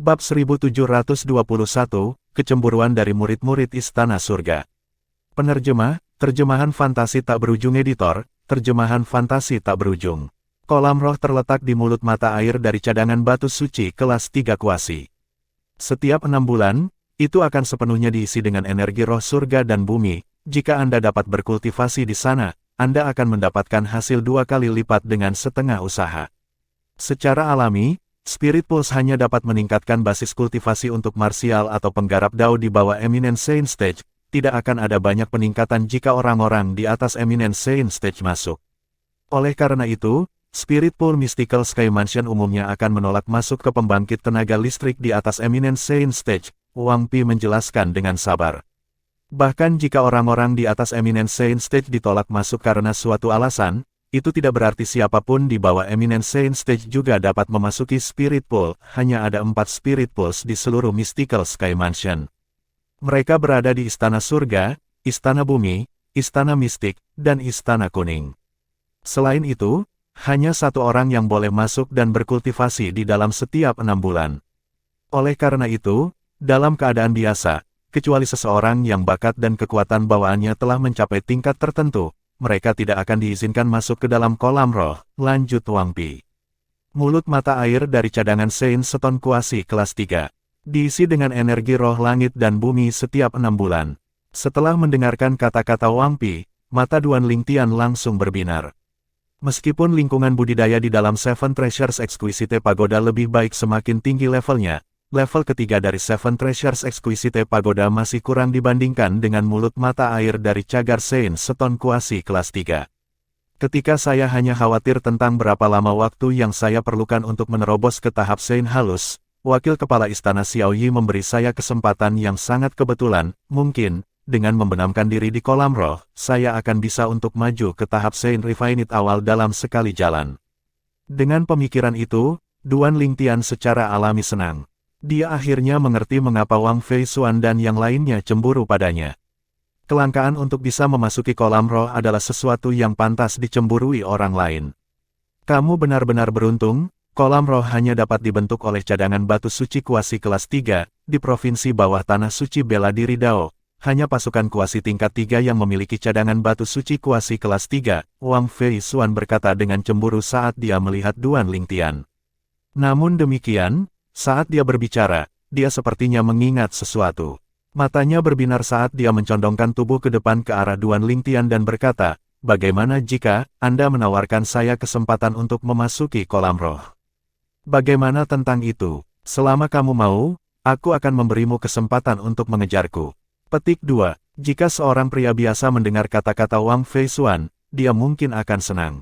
Bab 1721, Kecemburuan dari Murid-Murid Istana Surga. Penerjemah, terjemahan fantasi tak berujung editor, terjemahan fantasi tak berujung. Kolam roh terletak di mulut mata air dari cadangan batu suci kelas 3 kuasi. Setiap 6 bulan, itu akan sepenuhnya diisi dengan energi roh surga dan bumi. Jika Anda dapat berkultivasi di sana, Anda akan mendapatkan hasil 2 kali lipat dengan setengah usaha. Secara alami, Spirit Pulse hanya dapat meningkatkan basis kultivasi untuk marsial atau penggarap Dao di bawah Eminent Saint Stage. Tidak akan ada banyak peningkatan jika orang-orang di atas Eminent Saint Stage masuk. Oleh karena itu, Spirit Pool Mystical Sky Mansion umumnya akan menolak masuk ke pembangkit tenaga listrik di atas Eminent Saint Stage, Wang Pi menjelaskan dengan sabar. Bahkan jika orang-orang di atas Eminent Saint Stage ditolak masuk karena suatu alasan, itu tidak berarti siapapun di bawah Eminent Saint Stage juga dapat memasuki Spirit Pool. Hanya ada 4 Spirit Pools di seluruh Mystical Sky Mansion. Mereka berada di Istana Surga, Istana Bumi, Istana Mistik, dan Istana Kuning. Selain itu, hanya 1 orang yang boleh masuk dan berkultivasi di dalam setiap 6 bulan. Oleh karena itu, dalam keadaan biasa, kecuali seseorang yang bakat dan kekuatan bawaannya telah mencapai tingkat tertentu, mereka tidak akan diizinkan masuk ke dalam kolam roh, lanjut Wang Pi. Mulut mata air dari cadangan Saint Stone Kuasi kelas 3. Diisi dengan energi roh langit dan bumi setiap 6 bulan. Setelah mendengarkan kata-kata Wang Pi, mata Duan Lingtian langsung berbinar. Meskipun lingkungan budidaya di dalam Seven Treasures Exquisite Pagoda lebih baik semakin tinggi levelnya, level ketiga dari Seven Treasures Exquisite Pagoda masih kurang dibandingkan dengan mulut mata air dari cagar Saint Stone Kuasi kelas 3. Ketika saya hanya khawatir tentang berapa lama waktu yang saya perlukan untuk menerobos ke tahap Saint halus, Wakil Kepala Istana Xiaoyi memberi saya kesempatan yang sangat kebetulan. Mungkin, dengan membenamkan diri di kolam roh, saya akan bisa untuk maju ke tahap Saint Refined awal dalam sekali jalan. Dengan pemikiran itu, Duan Lingtian secara alami senang. Dia akhirnya mengerti mengapa Wang Fei Xuan dan yang lainnya cemburu padanya. Kelangkaan untuk bisa memasuki kolam roh adalah sesuatu yang pantas dicemburui orang lain. Kamu benar-benar beruntung, kolam roh hanya dapat dibentuk oleh cadangan batu suci kuasi kelas 3, di provinsi bawah tanah suci bela diri Dao. Hanya pasukan kuasi tingkat 3 yang memiliki cadangan batu suci kuasi kelas 3, Wang Fei Xuan berkata dengan cemburu saat dia melihat Duan Lingtian. Namun demikian, saat dia berbicara, dia sepertinya mengingat sesuatu. Matanya berbinar saat dia mencondongkan tubuh ke depan ke arah Duan Lingtian dan berkata, "Bagaimana jika Anda menawarkan saya kesempatan untuk memasuki kolam roh? Bagaimana tentang itu? Selama kamu mau, aku akan memberimu kesempatan untuk mengejarku." Petik 2. Jika seorang pria biasa mendengar kata-kata Wang Fei Xuan, dia mungkin akan senang.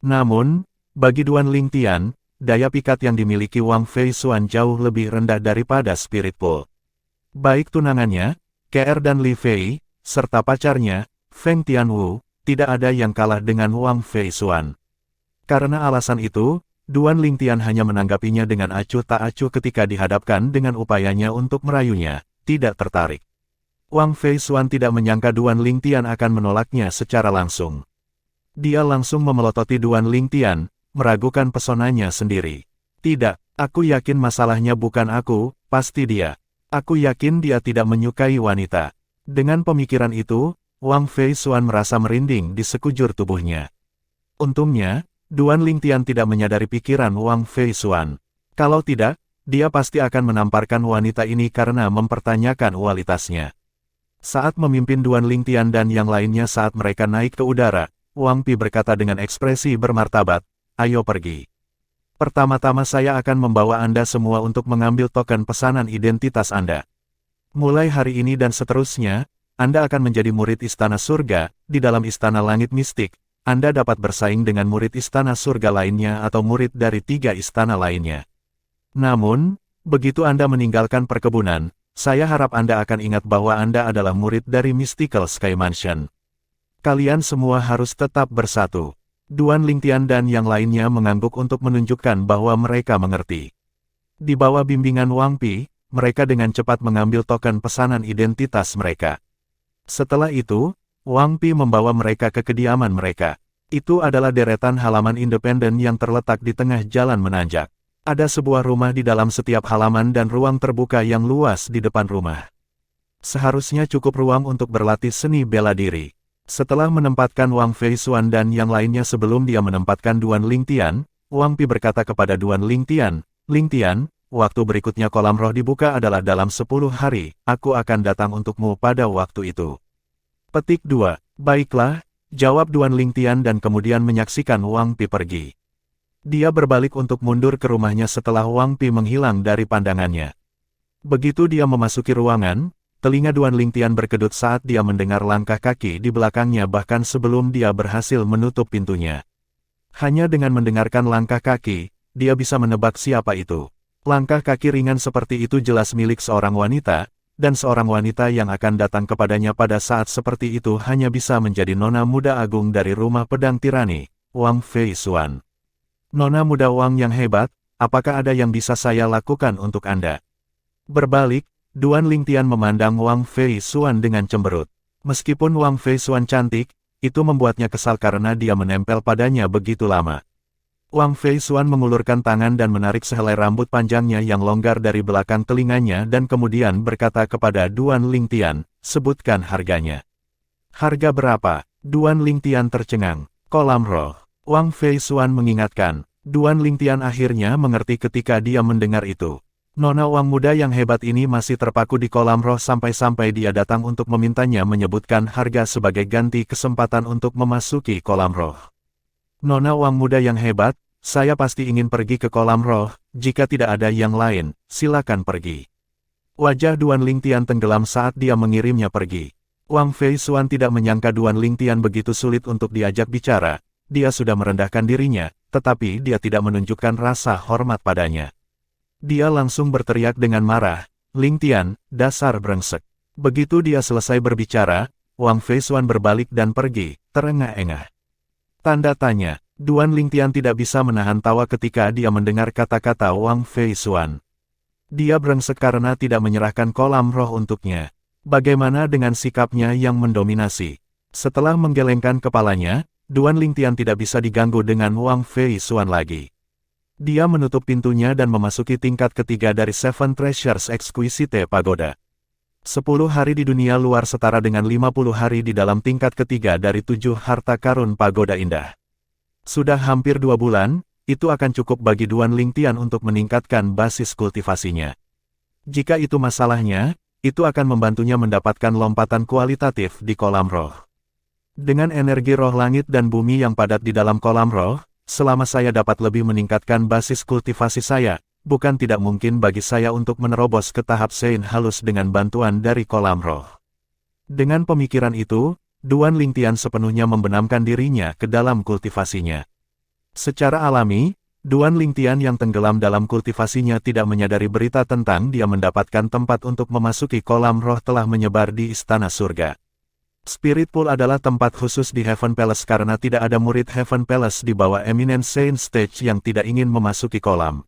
Namun, bagi Duan Lingtian, daya pikat yang dimiliki Wang Fei Xuan jauh lebih rendah daripada Spirit Pool. Baik tunangannya, KR dan Li Fei, serta pacarnya, Feng Tianwu, tidak ada yang kalah dengan Wang Fei Xuan. Karena alasan itu, Duan Lingtian hanya menanggapinya dengan acuh tak acuh ketika dihadapkan dengan upayanya untuk merayunya, tidak tertarik. Wang Fei Xuan tidak menyangka Duan Lingtian akan menolaknya secara langsung. Dia langsung memelototi Duan Lingtian, meragukan pesonanya sendiri. "Tidak, aku yakin masalahnya bukan aku, pasti dia. Aku yakin dia tidak menyukai wanita." Dengan pemikiran itu, Wang Fei Xuan merasa merinding di sekujur tubuhnya. Untungnya, Duan Lingtian tidak menyadari pikiran Wang Fei Xuan. Kalau tidak, dia pasti akan menamparkan wanita ini karena mempertanyakan kualitasnya. Saat memimpin Duan Lingtian dan yang lainnya saat mereka naik ke udara, Wang Pi berkata dengan ekspresi bermartabat, "Ayo pergi. Pertama-tama saya akan membawa Anda semua untuk mengambil token pesanan identitas Anda. Mulai hari ini dan seterusnya, Anda akan menjadi murid Istana Surga. Di dalam Istana Langit Mistik, Anda dapat bersaing dengan murid Istana Surga lainnya atau murid dari 3 istana lainnya. Namun, begitu Anda meninggalkan perkebunan, saya harap Anda akan ingat bahwa Anda adalah murid dari Mystical Sky Mansion. Kalian semua harus tetap bersatu." Duan Lingtian dan yang lainnya mengangguk untuk menunjukkan bahwa mereka mengerti. Di bawah bimbingan Wang Pi, mereka dengan cepat mengambil token pesanan identitas mereka. Setelah itu, Wang Pi membawa mereka ke kediaman mereka. Itu adalah deretan halaman independen yang terletak di tengah jalan menanjak. Ada sebuah rumah di dalam setiap halaman dan ruang terbuka yang luas di depan rumah. Seharusnya cukup ruang untuk berlatih seni bela diri. Setelah menempatkan Wang Feisuan dan yang lainnya sebelum dia menempatkan Duan Lingtian, Wang Pi berkata kepada Duan Lingtian, "Lingtian, waktu berikutnya kolam roh dibuka adalah dalam 10 hari, aku akan datang untukmu pada waktu itu." Petik 2. Baiklah, jawab Duan Lingtian dan kemudian menyaksikan Wang Pi pergi. Dia berbalik untuk mundur ke rumahnya setelah Wang Pi menghilang dari pandangannya. Begitu dia memasuki ruangan, telinga Duan Lingtian berkedut saat dia mendengar langkah kaki di belakangnya bahkan sebelum dia berhasil menutup pintunya. Hanya dengan mendengarkan langkah kaki, dia bisa menebak siapa itu. Langkah kaki ringan seperti itu jelas milik seorang wanita, dan seorang wanita yang akan datang kepadanya pada saat seperti itu hanya bisa menjadi nona muda agung dari rumah pedang tirani, Wang Feisuan. "Nona muda Wang yang hebat, apakah ada yang bisa saya lakukan untuk Anda?" Berbalik, Duan Lingtian memandang Wang Feisuan dengan cemberut. Meskipun Wang Feisuan cantik, itu membuatnya kesal karena dia menempel padanya begitu lama. Wang Feisuan mengulurkan tangan dan menarik sehelai rambut panjangnya yang longgar dari belakang telinganya dan kemudian berkata kepada Duan Lingtian, "Sebutkan harganya." "Harga berapa?" Duan Lingtian tercengang. "Kolam roh." Wang Feisuan mengingatkan. Duan Lingtian akhirnya mengerti ketika dia mendengar itu. Nona Wang muda yang hebat ini masih terpaku di kolam roh sampai-sampai dia datang untuk memintanya menyebutkan harga sebagai ganti kesempatan untuk memasuki kolam roh. "Nona Wang muda yang hebat, saya pasti ingin pergi ke kolam roh, jika tidak ada yang lain, silakan pergi." Wajah Duan Lingtian tenggelam saat dia mengirimnya pergi. Wang Feisuan tidak menyangka Duan Lingtian begitu sulit untuk diajak bicara. Dia sudah merendahkan dirinya, tetapi dia tidak menunjukkan rasa hormat padanya. Dia langsung berteriak dengan marah, "Lingtian, dasar brengsek." Begitu dia selesai berbicara, Wang Feisuan berbalik dan pergi, terengah-engah. Tanda tanya, Duan Lingtian tidak bisa menahan tawa ketika dia mendengar kata-kata Wang Feisuan. Dia brengsek karena tidak menyerahkan kolam roh untuknya. Bagaimana dengan sikapnya yang mendominasi? Setelah menggelengkan kepalanya, Duan Lingtian tidak bisa diganggu dengan Wang Feisuan lagi. Dia menutup pintunya dan memasuki tingkat ketiga dari Seven Treasures Exquisite Pagoda. 10 hari di dunia luar setara dengan 50 hari di dalam tingkat ketiga dari 7 harta karun Pagoda Indah. Sudah hampir 2 bulan, itu akan cukup bagi Duan Lingtian untuk meningkatkan basis kultivasinya. Jika itu masalahnya, itu akan membantunya mendapatkan lompatan kualitatif di kolam roh. Dengan energi roh langit dan bumi yang padat di dalam kolam roh, selama saya dapat lebih meningkatkan basis kultivasi saya, bukan tidak mungkin bagi saya untuk menerobos ke tahap Sein halus dengan bantuan dari kolam roh. Dengan pemikiran itu, Duan Lingtian sepenuhnya membenamkan dirinya ke dalam kultivasinya. Secara alami, Duan Lingtian yang tenggelam dalam kultivasinya tidak menyadari berita tentang dia mendapatkan tempat untuk memasuki kolam roh telah menyebar di Istana Surga. Spirit Pool adalah tempat khusus di Heaven Palace karena tidak ada murid Heaven Palace di bawah Eminent Saint Stage yang tidak ingin memasuki kolam.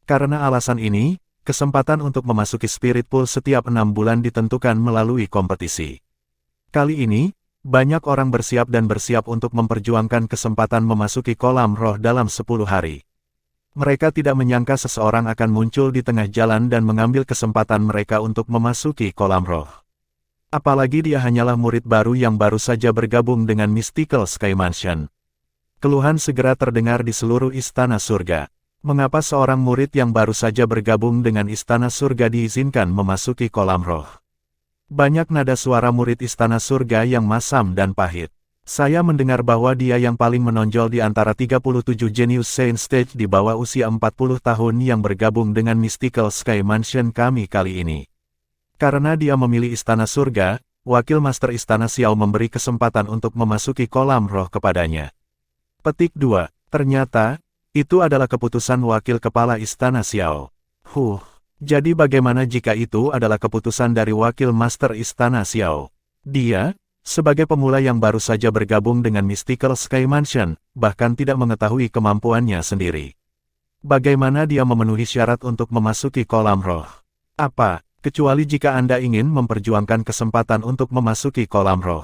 Karena alasan ini, kesempatan untuk memasuki Spirit Pool setiap 6 bulan ditentukan melalui kompetisi. Kali ini, banyak orang bersiap untuk memperjuangkan kesempatan memasuki kolam roh dalam 10 hari. Mereka tidak menyangka seseorang akan muncul di tengah jalan dan mengambil kesempatan mereka untuk memasuki kolam roh. Apalagi dia hanyalah murid baru yang baru saja bergabung dengan Mystical Sky Mansion. Keluhan segera terdengar di seluruh Istana Surga. Mengapa seorang murid yang baru saja bergabung dengan Istana Surga diizinkan memasuki kolam roh? Banyak nada suara murid Istana Surga yang masam dan pahit. Saya mendengar bahwa dia yang paling menonjol di antara 37 jenius Saint Stage di bawah usia 40 tahun yang bergabung dengan Mystical Sky Mansion kami kali ini. Karena dia memilih Istana Surga, Wakil Master Istana Xiao memberi kesempatan untuk memasuki kolam roh kepadanya. Petik 2. Ternyata, itu adalah keputusan Wakil Kepala Istana Xiao. Jadi bagaimana jika itu adalah keputusan dari Wakil Master Istana Xiao? Dia, sebagai pemula yang baru saja bergabung dengan Mystical Sky Mansion, bahkan tidak mengetahui kemampuannya sendiri. Bagaimana dia memenuhi syarat untuk memasuki kolam roh? Apa? Kecuali jika Anda ingin memperjuangkan kesempatan untuk memasuki kolam roh.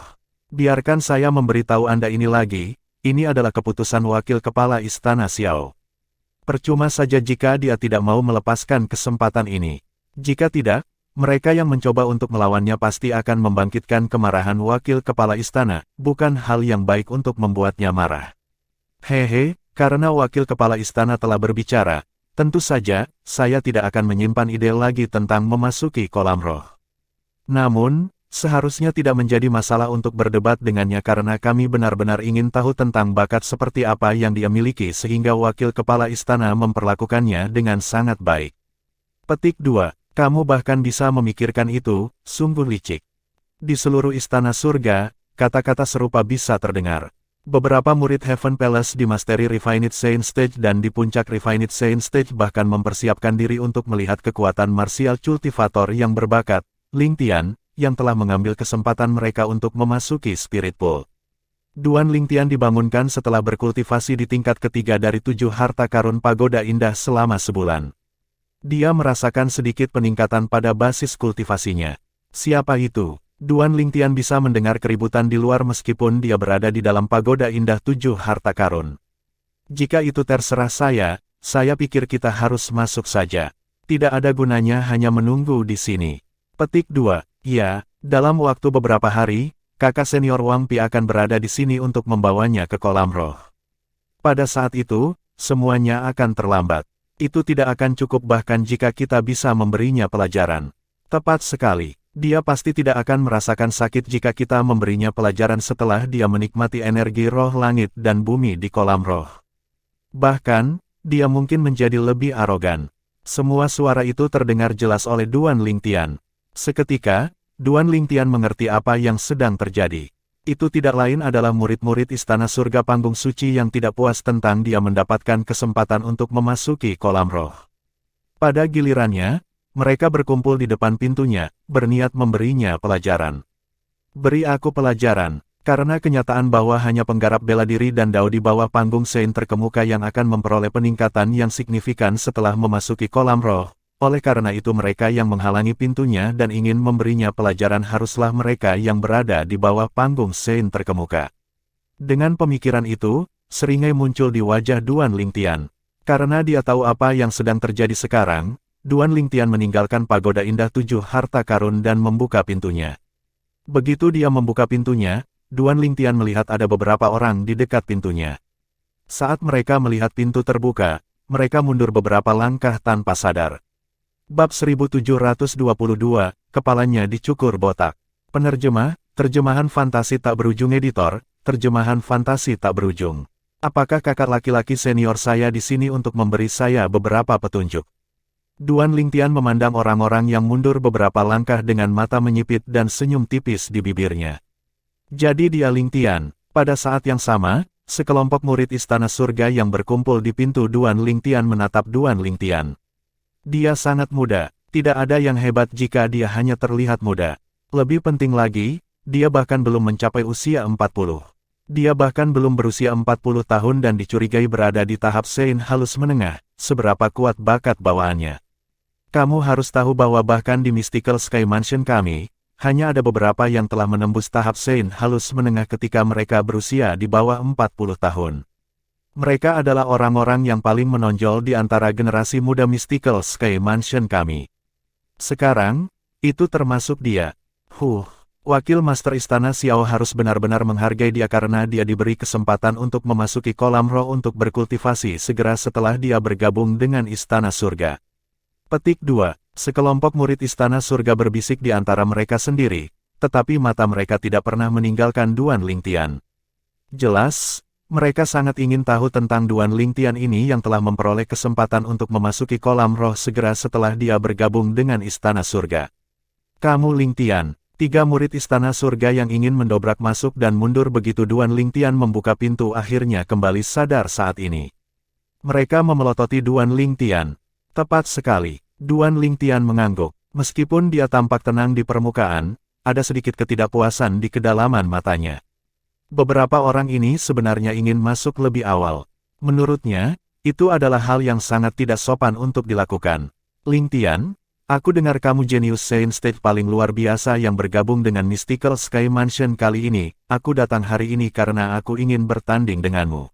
Biarkan saya memberitahu Anda ini lagi, ini adalah keputusan Wakil Kepala Istana Xiao. Percuma saja jika dia tidak mau melepaskan kesempatan ini. Jika tidak, mereka yang mencoba untuk melawannya pasti akan membangkitkan kemarahan wakil kepala istana, bukan hal yang baik untuk membuatnya marah. Hehe, karena wakil kepala istana telah berbicara, tentu saja, saya tidak akan menyimpan ide lagi tentang memasuki kolam roh. Namun, seharusnya tidak menjadi masalah untuk berdebat dengannya karena kami benar-benar ingin tahu tentang bakat seperti apa yang dia miliki sehingga wakil kepala istana memperlakukannya dengan sangat baik. Petik 2. Kamu bahkan bisa memikirkan itu, sungguh licik. Di seluruh istana surga, kata-kata serupa bisa terdengar. Beberapa murid Heaven Palace di Mastery Refined Saint Stage dan di puncak Refined Saint Stage bahkan mempersiapkan diri untuk melihat kekuatan martial cultivator yang berbakat, Ling Tian, yang telah mengambil kesempatan mereka untuk memasuki Spirit Pool. Duan Ling Tian dibangunkan setelah berkultivasi di tingkat ketiga dari 7 harta karun pagoda indah selama sebulan. Dia merasakan sedikit peningkatan pada basis kultivasinya. Siapa itu? Duan Ling Tian bisa mendengar keributan di luar meskipun dia berada di dalam pagoda indah 7 harta karun. Jika itu terserah saya pikir kita harus masuk saja. Tidak ada gunanya hanya menunggu di sini. Petik 2. Ya, dalam waktu beberapa hari, kakak senior Wang Pi akan berada di sini untuk membawanya ke kolam roh. Pada saat itu, semuanya akan terlambat. Itu tidak akan cukup bahkan jika kita bisa memberinya pelajaran. Tepat sekali, dia pasti tidak akan merasakan sakit jika kita memberinya pelajaran setelah dia menikmati energi roh langit dan bumi di kolam roh. Bahkan, dia mungkin menjadi lebih arogan. Semua suara itu terdengar jelas oleh Duan Ling Tian. Seketika, Duan Ling Tian mengerti apa yang sedang terjadi. Itu tidak lain adalah murid-murid Istana Surga Panggung Suci yang tidak puas tentang dia mendapatkan kesempatan untuk memasuki kolam roh. Pada gilirannya, mereka berkumpul di depan pintunya, berniat memberinya pelajaran. Beri aku pelajaran, karena kenyataan bahwa hanya penggarap bela diri dan Dao di bawah panggung Sein terkemuka yang akan memperoleh peningkatan yang signifikan setelah memasuki kolam roh. Oleh karena itu mereka yang menghalangi pintunya dan ingin memberinya pelajaran haruslah mereka yang berada di bawah panggung Sein terkemuka. Dengan pemikiran itu, seringai muncul di wajah Duan Ling Tian. Karena dia tahu apa yang sedang terjadi sekarang, Duan Ling Tian meninggalkan pagoda indah 7 harta karun dan membuka pintunya. Begitu dia membuka pintunya, Duan Ling Tian melihat ada beberapa orang di dekat pintunya. Saat mereka melihat pintu terbuka, mereka mundur beberapa langkah tanpa sadar. Bab 1722, kepalanya dicukur botak. Penerjemah, terjemahan fantasi tak berujung editor, terjemahan fantasi tak berujung. Apakah kakak laki-laki senior saya di sini untuk memberi saya beberapa petunjuk? Duan Ling Tian memandang orang-orang yang mundur beberapa langkah dengan mata menyipit dan senyum tipis di bibirnya. Jadi dia Ling Tian. Pada saat yang sama, sekelompok murid Istana Surga yang berkumpul di pintu Duan Ling Tian menatap Duan Ling Tian. Dia sangat muda, tidak ada yang hebat jika dia hanya terlihat muda. Lebih penting lagi, dia bahkan belum mencapai usia 40. Dia bahkan belum berusia 40 tahun dan dicurigai berada di tahap Sein halus menengah, seberapa kuat bakat bawaannya. Kamu harus tahu bahwa bahkan di Mystical Sky Mansion kami, hanya ada beberapa yang telah menembus tahap Sein halus menengah ketika mereka berusia di bawah 40 tahun. Mereka adalah orang-orang yang paling menonjol di antara generasi muda Mystical Sky Mansion kami. Sekarang, itu termasuk dia. Wakil Master Istana Xiao harus benar-benar menghargai dia karena dia diberi kesempatan untuk memasuki kolam roh untuk berkultivasi segera setelah dia bergabung dengan Istana Surga. Petik 2. Sekelompok murid Istana Surga berbisik di antara mereka sendiri, tetapi mata mereka tidak pernah meninggalkan Duan Ling Tian. Jelas, mereka sangat ingin tahu tentang Duan Ling Tian ini yang telah memperoleh kesempatan untuk memasuki kolam roh segera setelah dia bergabung dengan Istana Surga. Kamu Ling Tian, 3 murid Istana Surga yang ingin mendobrak masuk dan mundur begitu Duan Ling Tian membuka pintu akhirnya kembali sadar saat ini. Mereka memelototi Duan Ling Tian. Tepat sekali, Duan Ling Tian mengangguk. Meskipun dia tampak tenang di permukaan, ada sedikit ketidakpuasan di kedalaman matanya. Beberapa orang ini sebenarnya ingin masuk lebih awal. Menurutnya, itu adalah hal yang sangat tidak sopan untuk dilakukan. Ling Tian, aku dengar kamu jenius Saint Stage paling luar biasa yang bergabung dengan Mystical Sky Mansion kali ini. Aku datang hari ini karena aku ingin bertanding denganmu.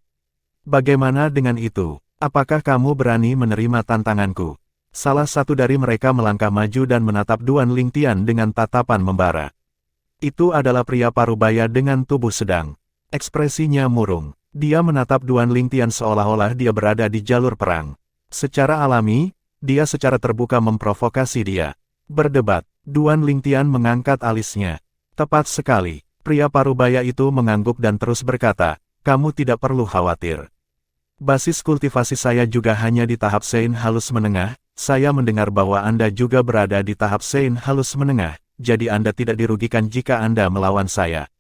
Bagaimana dengan itu? Apakah kamu berani menerima tantanganku? Salah satu dari mereka melangkah maju dan menatap Duan Lingtian dengan tatapan membara. Itu adalah pria parubaya dengan tubuh sedang. Ekspresinya murung. Dia menatap Duan Lingtian seolah-olah dia berada di jalur perang. Secara alami, dia secara terbuka memprovokasi dia. Berdebat. Duan Lingtian mengangkat alisnya. Tepat sekali. Pria parubaya itu mengangguk dan terus berkata, kamu tidak perlu khawatir. Basis kultivasi saya juga hanya di tahap Sein halus menengah, saya mendengar bahwa Anda juga berada di tahap Sein halus menengah, jadi Anda tidak dirugikan jika Anda melawan saya.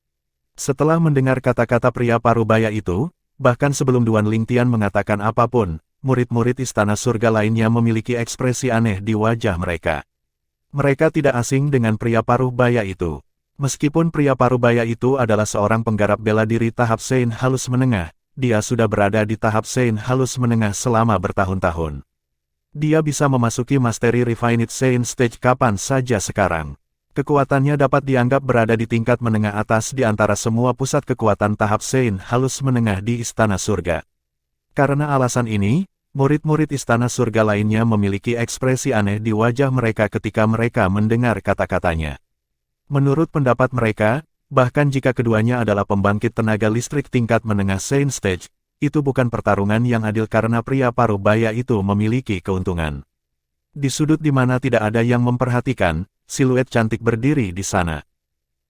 Setelah mendengar kata-kata pria parubaya itu, bahkan sebelum Duan Lingtian mengatakan apapun, murid-murid Istana Surga lainnya memiliki ekspresi aneh di wajah mereka. Mereka tidak asing dengan pria parubaya itu. Meskipun pria parubaya itu adalah seorang penggarap bela diri tahap Sein halus menengah, dia sudah berada di tahap Sein halus menengah selama bertahun-tahun. Dia bisa memasuki Mastery Refined Sein Stage kapan saja sekarang. Kekuatannya dapat dianggap berada di tingkat menengah atas di antara semua pusat kekuatan tahap Sein halus menengah di Istana Surga. Karena alasan ini, murid-murid Istana Surga lainnya memiliki ekspresi aneh di wajah mereka ketika mereka mendengar kata-katanya. Menurut pendapat mereka, bahkan jika keduanya adalah pembangkit tenaga listrik tingkat menengah Sein Stage, itu bukan pertarungan yang adil karena pria parubaya itu memiliki keuntungan. Di sudut di mana tidak ada yang memperhatikan, siluet cantik berdiri di sana.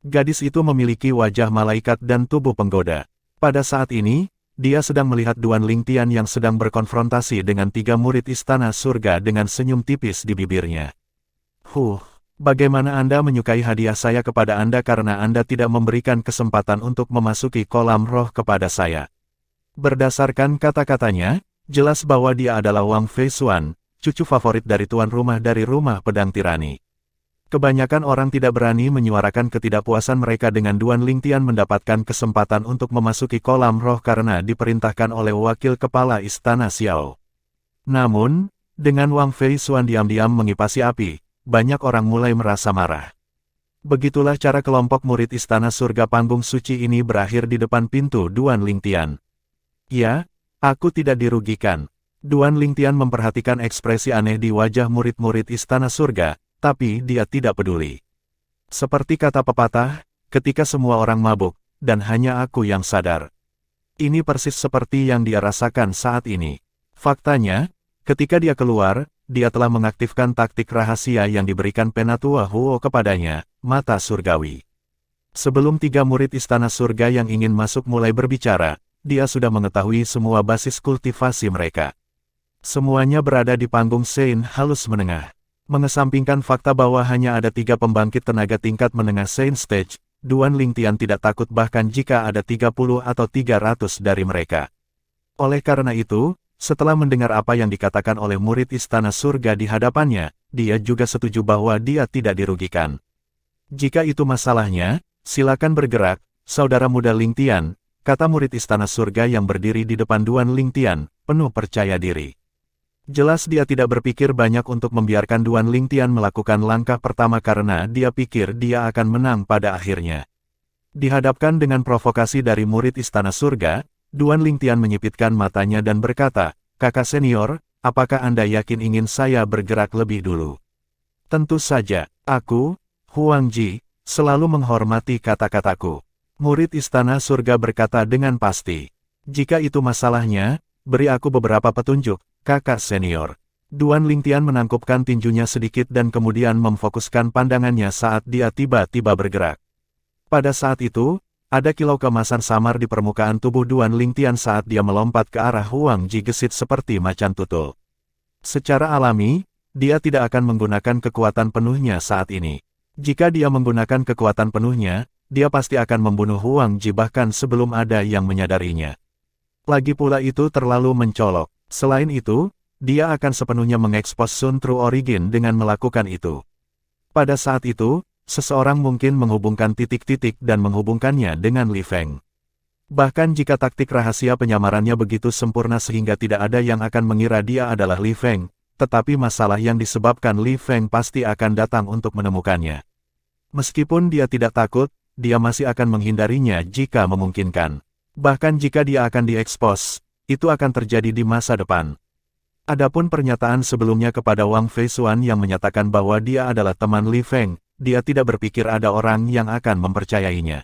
Gadis itu memiliki wajah malaikat dan tubuh penggoda. Pada saat ini, dia sedang melihat Duan Lingtian yang sedang berkonfrontasi dengan 3 murid Istana Surga dengan senyum tipis di bibirnya. Bagaimana Anda menyukai hadiah saya kepada Anda karena Anda tidak memberikan kesempatan untuk memasuki kolam roh kepada saya? Berdasarkan kata-katanya, jelas bahwa dia adalah Wang Fei Xuan, cucu favorit dari tuan rumah dari rumah pedang tirani. Kebanyakan orang tidak berani menyuarakan ketidakpuasan mereka dengan Duan Lingtian mendapatkan kesempatan untuk memasuki kolam roh karena diperintahkan oleh wakil kepala Istana Xiao. Namun, dengan Wang Fei Xuan diam-diam mengipasi api, banyak orang mulai merasa marah. Begitulah cara kelompok murid Istana Surga Panggung Suci ini berakhir di depan pintu Duan Lingtian. Ya, aku tidak dirugikan. Duan Lingtian memperhatikan ekspresi aneh di wajah murid-murid Istana Surga, tapi dia tidak peduli. Seperti kata pepatah, ketika semua orang mabuk, dan hanya aku yang sadar. Ini persis seperti yang dia rasakan saat ini. Faktanya, ketika dia keluar, dia telah mengaktifkan taktik rahasia yang diberikan Penatua Huo kepadanya, mata surgawi. Sebelum 3 murid Istana Surga yang ingin masuk mulai berbicara, dia sudah mengetahui semua basis kultivasi mereka. Semuanya berada di panggung Sein halus menengah. Mengesampingkan fakta bahwa hanya ada 3 pembangkit tenaga tingkat menengah Sein Stage, Duan Lingtian tidak takut bahkan jika ada 30 atau 300 dari mereka. Oleh karena itu, setelah mendengar apa yang dikatakan oleh murid Istana Surga di hadapannya, dia juga setuju bahwa dia tidak dirugikan. Jika itu masalahnya, silakan bergerak, saudara muda Lingtian, kata murid Istana Surga yang berdiri di depan Duan Lingtian, penuh percaya diri. Jelas dia tidak berpikir banyak untuk membiarkan Duan Lingtian melakukan langkah pertama karena dia pikir dia akan menang pada akhirnya. Dihadapkan dengan provokasi dari murid Istana Surga, Duan Lingtian menyipitkan matanya dan berkata, "Kakak senior, apakah Anda yakin ingin saya bergerak lebih dulu?" "Tentu saja, aku, Huang Ji, selalu menghormati kata-kataku." Murid Istana Surga berkata dengan pasti. "Jika itu masalahnya, beri aku beberapa petunjuk, kakak senior." Duan Lingtian menangkupkan tinjunya sedikit dan kemudian memfokuskan pandangannya saat dia tiba-tiba bergerak. Pada saat itu, ada kilau kemasan samar di permukaan tubuh Duan Lingtian saat dia melompat ke arah Huang Ji gesit seperti macan tutul. Secara alami, dia tidak akan menggunakan kekuatan penuhnya saat ini. Jika dia menggunakan kekuatan penuhnya, dia pasti akan membunuh Huang Ji bahkan sebelum ada yang menyadarinya. Lagi pula itu terlalu mencolok. Selain itu, dia akan sepenuhnya mengekspos Sun True Origin dengan melakukan itu. Pada saat itu, seseorang mungkin menghubungkan titik-titik dan menghubungkannya dengan Li Feng. Bahkan jika taktik rahasia penyamarannya begitu sempurna sehingga tidak ada yang akan mengira dia adalah Li Feng, tetapi masalah yang disebabkan Li Feng pasti akan datang untuk menemukannya. Meskipun dia tidak takut, dia masih akan menghindarinya jika memungkinkan. Bahkan jika dia akan diekspos, itu akan terjadi di masa depan. Adapun pernyataan sebelumnya kepada Wang Feishuan yang menyatakan bahwa dia adalah teman Li Feng, dia tidak berpikir ada orang yang akan mempercayainya.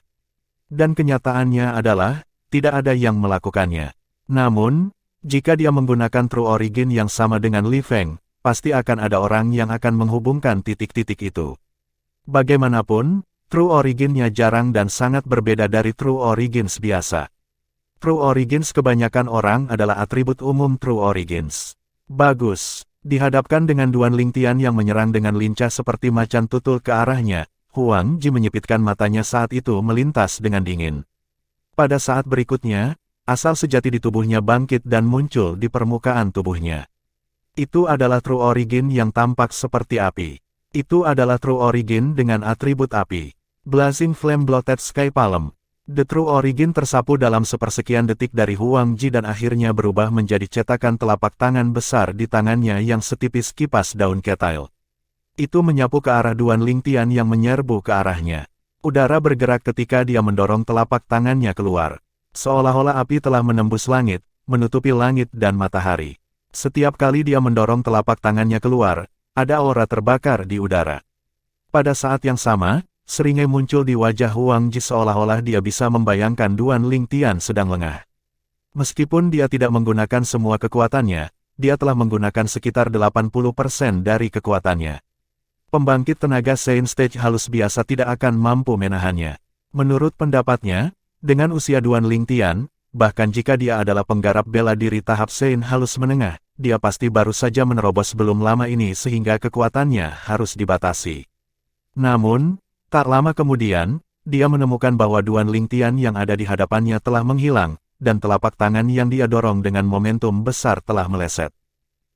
Dan kenyataannya adalah, tidak ada yang melakukannya. Namun, jika dia menggunakan True Origin yang sama dengan Li Feng, pasti akan ada orang yang akan menghubungkan titik-titik itu. Bagaimanapun, True Origin-nya jarang dan sangat berbeda dari True Origins biasa. True Origins kebanyakan orang adalah atribut umum True Origins. Bagus. Dihadapkan dengan Duan Lingtian yang menyerang dengan lincah seperti macan tutul ke arahnya, Huang Ji menyipitkan matanya saat itu melintas dengan dingin. Pada saat berikutnya, asal sejati di tubuhnya bangkit dan muncul di permukaan tubuhnya. Itu adalah True Origin yang tampak seperti api. Itu adalah True Origin dengan atribut api. Blazing Flame Bloated Sky Palm. The True Origin tersapu dalam sepersekian detik dari Huang Ji dan akhirnya berubah menjadi cetakan telapak tangan besar di tangannya yang setipis kipas daun ketail. Itu menyapu ke arah Duan Lingtian yang menyerbu ke arahnya. Udara bergerak ketika dia mendorong telapak tangannya keluar. Seolah-olah api telah menembus langit, menutupi langit dan matahari. Setiap kali dia mendorong telapak tangannya keluar, ada aura terbakar di udara. Pada saat yang sama, seringai muncul di wajah Huang Ji seolah-olah dia bisa membayangkan Duan Lingtian sedang lengah. Meskipun dia tidak menggunakan semua kekuatannya, dia telah menggunakan sekitar 80% dari kekuatannya. Pembangkit tenaga Saint Stage halus biasa tidak akan mampu menahannya. Menurut pendapatnya, dengan usia Duan Lingtian, bahkan jika dia adalah penggarap bela diri tahap Saint halus menengah, dia pasti baru saja menerobos belum lama ini sehingga kekuatannya harus dibatasi. Namun, tak lama kemudian, dia menemukan bahwa Duan Lingtian yang ada di hadapannya telah menghilang, dan telapak tangan yang dia dorong dengan momentum besar telah meleset.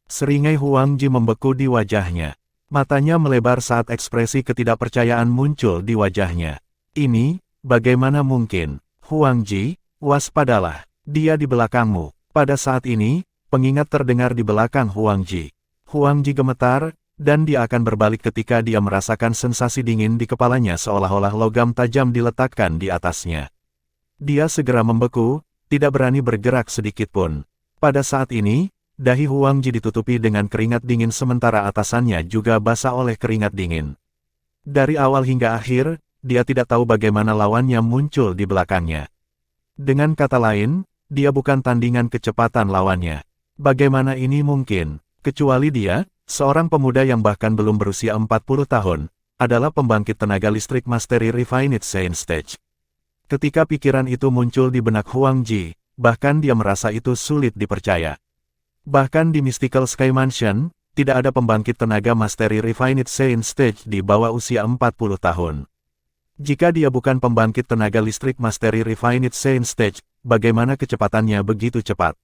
Seringai Huang Ji membeku di wajahnya. Matanya melebar saat ekspresi ketidakpercayaan muncul di wajahnya. Ini, bagaimana mungkin? Huang Ji, waspadalah, dia di belakangmu. Pada saat ini, pengingat terdengar di belakang Huang Ji. Huang Ji gemetar, dan dia akan berbalik ketika dia merasakan sensasi dingin di kepalanya seolah-olah logam tajam diletakkan di atasnya. Dia segera membeku, tidak berani bergerak sedikitpun. Pada saat ini, dahi Huang Ji ditutupi dengan keringat dingin sementara atasannya juga basah oleh keringat dingin. Dari awal hingga akhir, dia tidak tahu bagaimana lawannya muncul di belakangnya. Dengan kata lain, dia bukan tandingan kecepatan lawannya. Bagaimana ini mungkin? Kecuali dia, seorang pemuda yang bahkan belum berusia 40 tahun, adalah pembangkit tenaga listrik Mastery Refined Saint Stage. Ketika pikiran itu muncul di benak Huang Ji, bahkan dia merasa itu sulit dipercaya. Bahkan di Mystical Sky Mansion, tidak ada pembangkit tenaga Mastery Refined Saint Stage di bawah usia 40 tahun. Jika dia bukan pembangkit tenaga listrik Mastery Refined Saint Stage, bagaimana kecepatannya begitu cepat?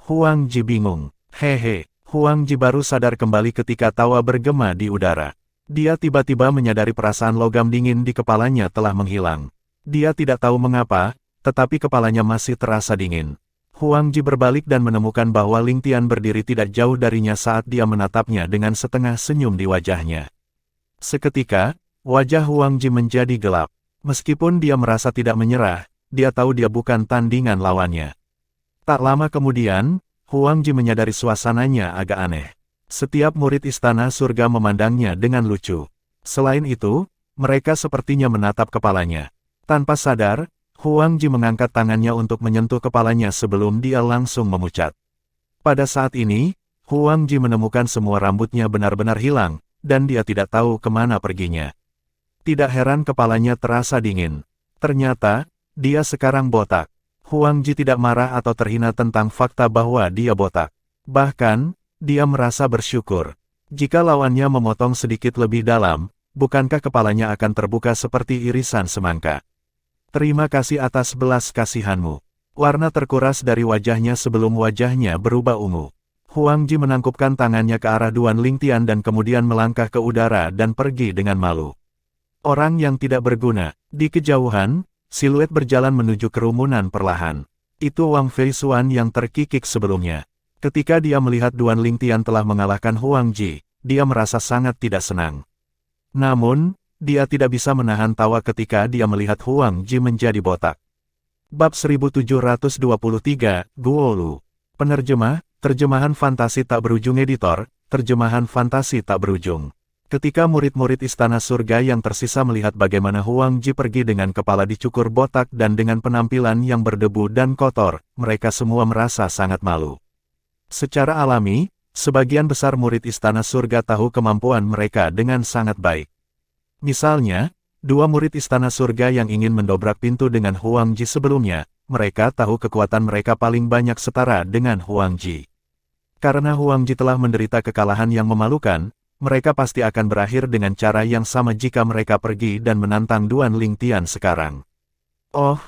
Huang Ji bingung. Hehe. Huang Ji baru sadar kembali ketika tawa bergema di udara. Dia tiba-tiba menyadari perasaan logam dingin di kepalanya telah menghilang. Dia tidak tahu mengapa, tetapi kepalanya masih terasa dingin. Huang Ji berbalik dan menemukan bahwa Lingtian berdiri tidak jauh darinya saat dia menatapnya dengan setengah senyum di wajahnya. Seketika, wajah Huang Ji menjadi gelap. Meskipun dia merasa tidak menyerah, dia tahu dia bukan tandingan lawannya. Tak lama kemudian, Huang Ji menyadari suasananya agak aneh. Setiap murid istana surga memandangnya dengan lucu. Selain itu, mereka sepertinya menatap kepalanya. Tanpa sadar, Huang Ji mengangkat tangannya untuk menyentuh kepalanya sebelum dia langsung memucat. Pada saat ini, Huang Ji menemukan semua rambutnya benar-benar hilang, dan dia tidak tahu kemana perginya. Tidak heran kepalanya terasa dingin. Ternyata, dia sekarang botak. Huang Ji tidak marah atau terhina tentang fakta bahwa dia botak. Bahkan, dia merasa bersyukur. Jika lawannya memotong sedikit lebih dalam, bukankah kepalanya akan terbuka seperti irisan semangka? Terima kasih atas belas kasihanmu. Warna terkuras dari wajahnya sebelum wajahnya berubah ungu. Huang Ji menangkupkan tangannya ke arah Duan Lingtian dan kemudian melangkah ke udara dan pergi dengan malu. Orang yang tidak berguna. Di kejauhan, siluet berjalan menuju kerumunan perlahan. Itu Wang Feishuan yang terkikik sebelumnya. Ketika dia melihat Duan Lingtian telah mengalahkan Huang Ji, dia merasa sangat tidak senang. Namun, dia tidak bisa menahan tawa ketika dia melihat Huang Ji menjadi botak. Bab 1723, Guolu. Penerjemah, Terjemahan Fantasi Tak Berujung Editor, terjemahan fantasi tak berujung. Ketika murid-murid Istana Surga yang tersisa melihat bagaimana Huang Ji pergi dengan kepala dicukur botak dan dengan penampilan yang berdebu dan kotor, mereka semua merasa sangat malu. Secara alami, sebagian besar murid Istana Surga tahu kemampuan mereka dengan sangat baik. Misalnya, dua murid Istana Surga yang ingin mendobrak pintu dengan Huang Ji sebelumnya, mereka tahu kekuatan mereka paling banyak setara dengan Huang Ji. Karena Huang Ji telah menderita kekalahan yang memalukan, mereka pasti akan berakhir dengan cara yang sama jika mereka pergi dan menantang Duan Lingtian sekarang. Oh,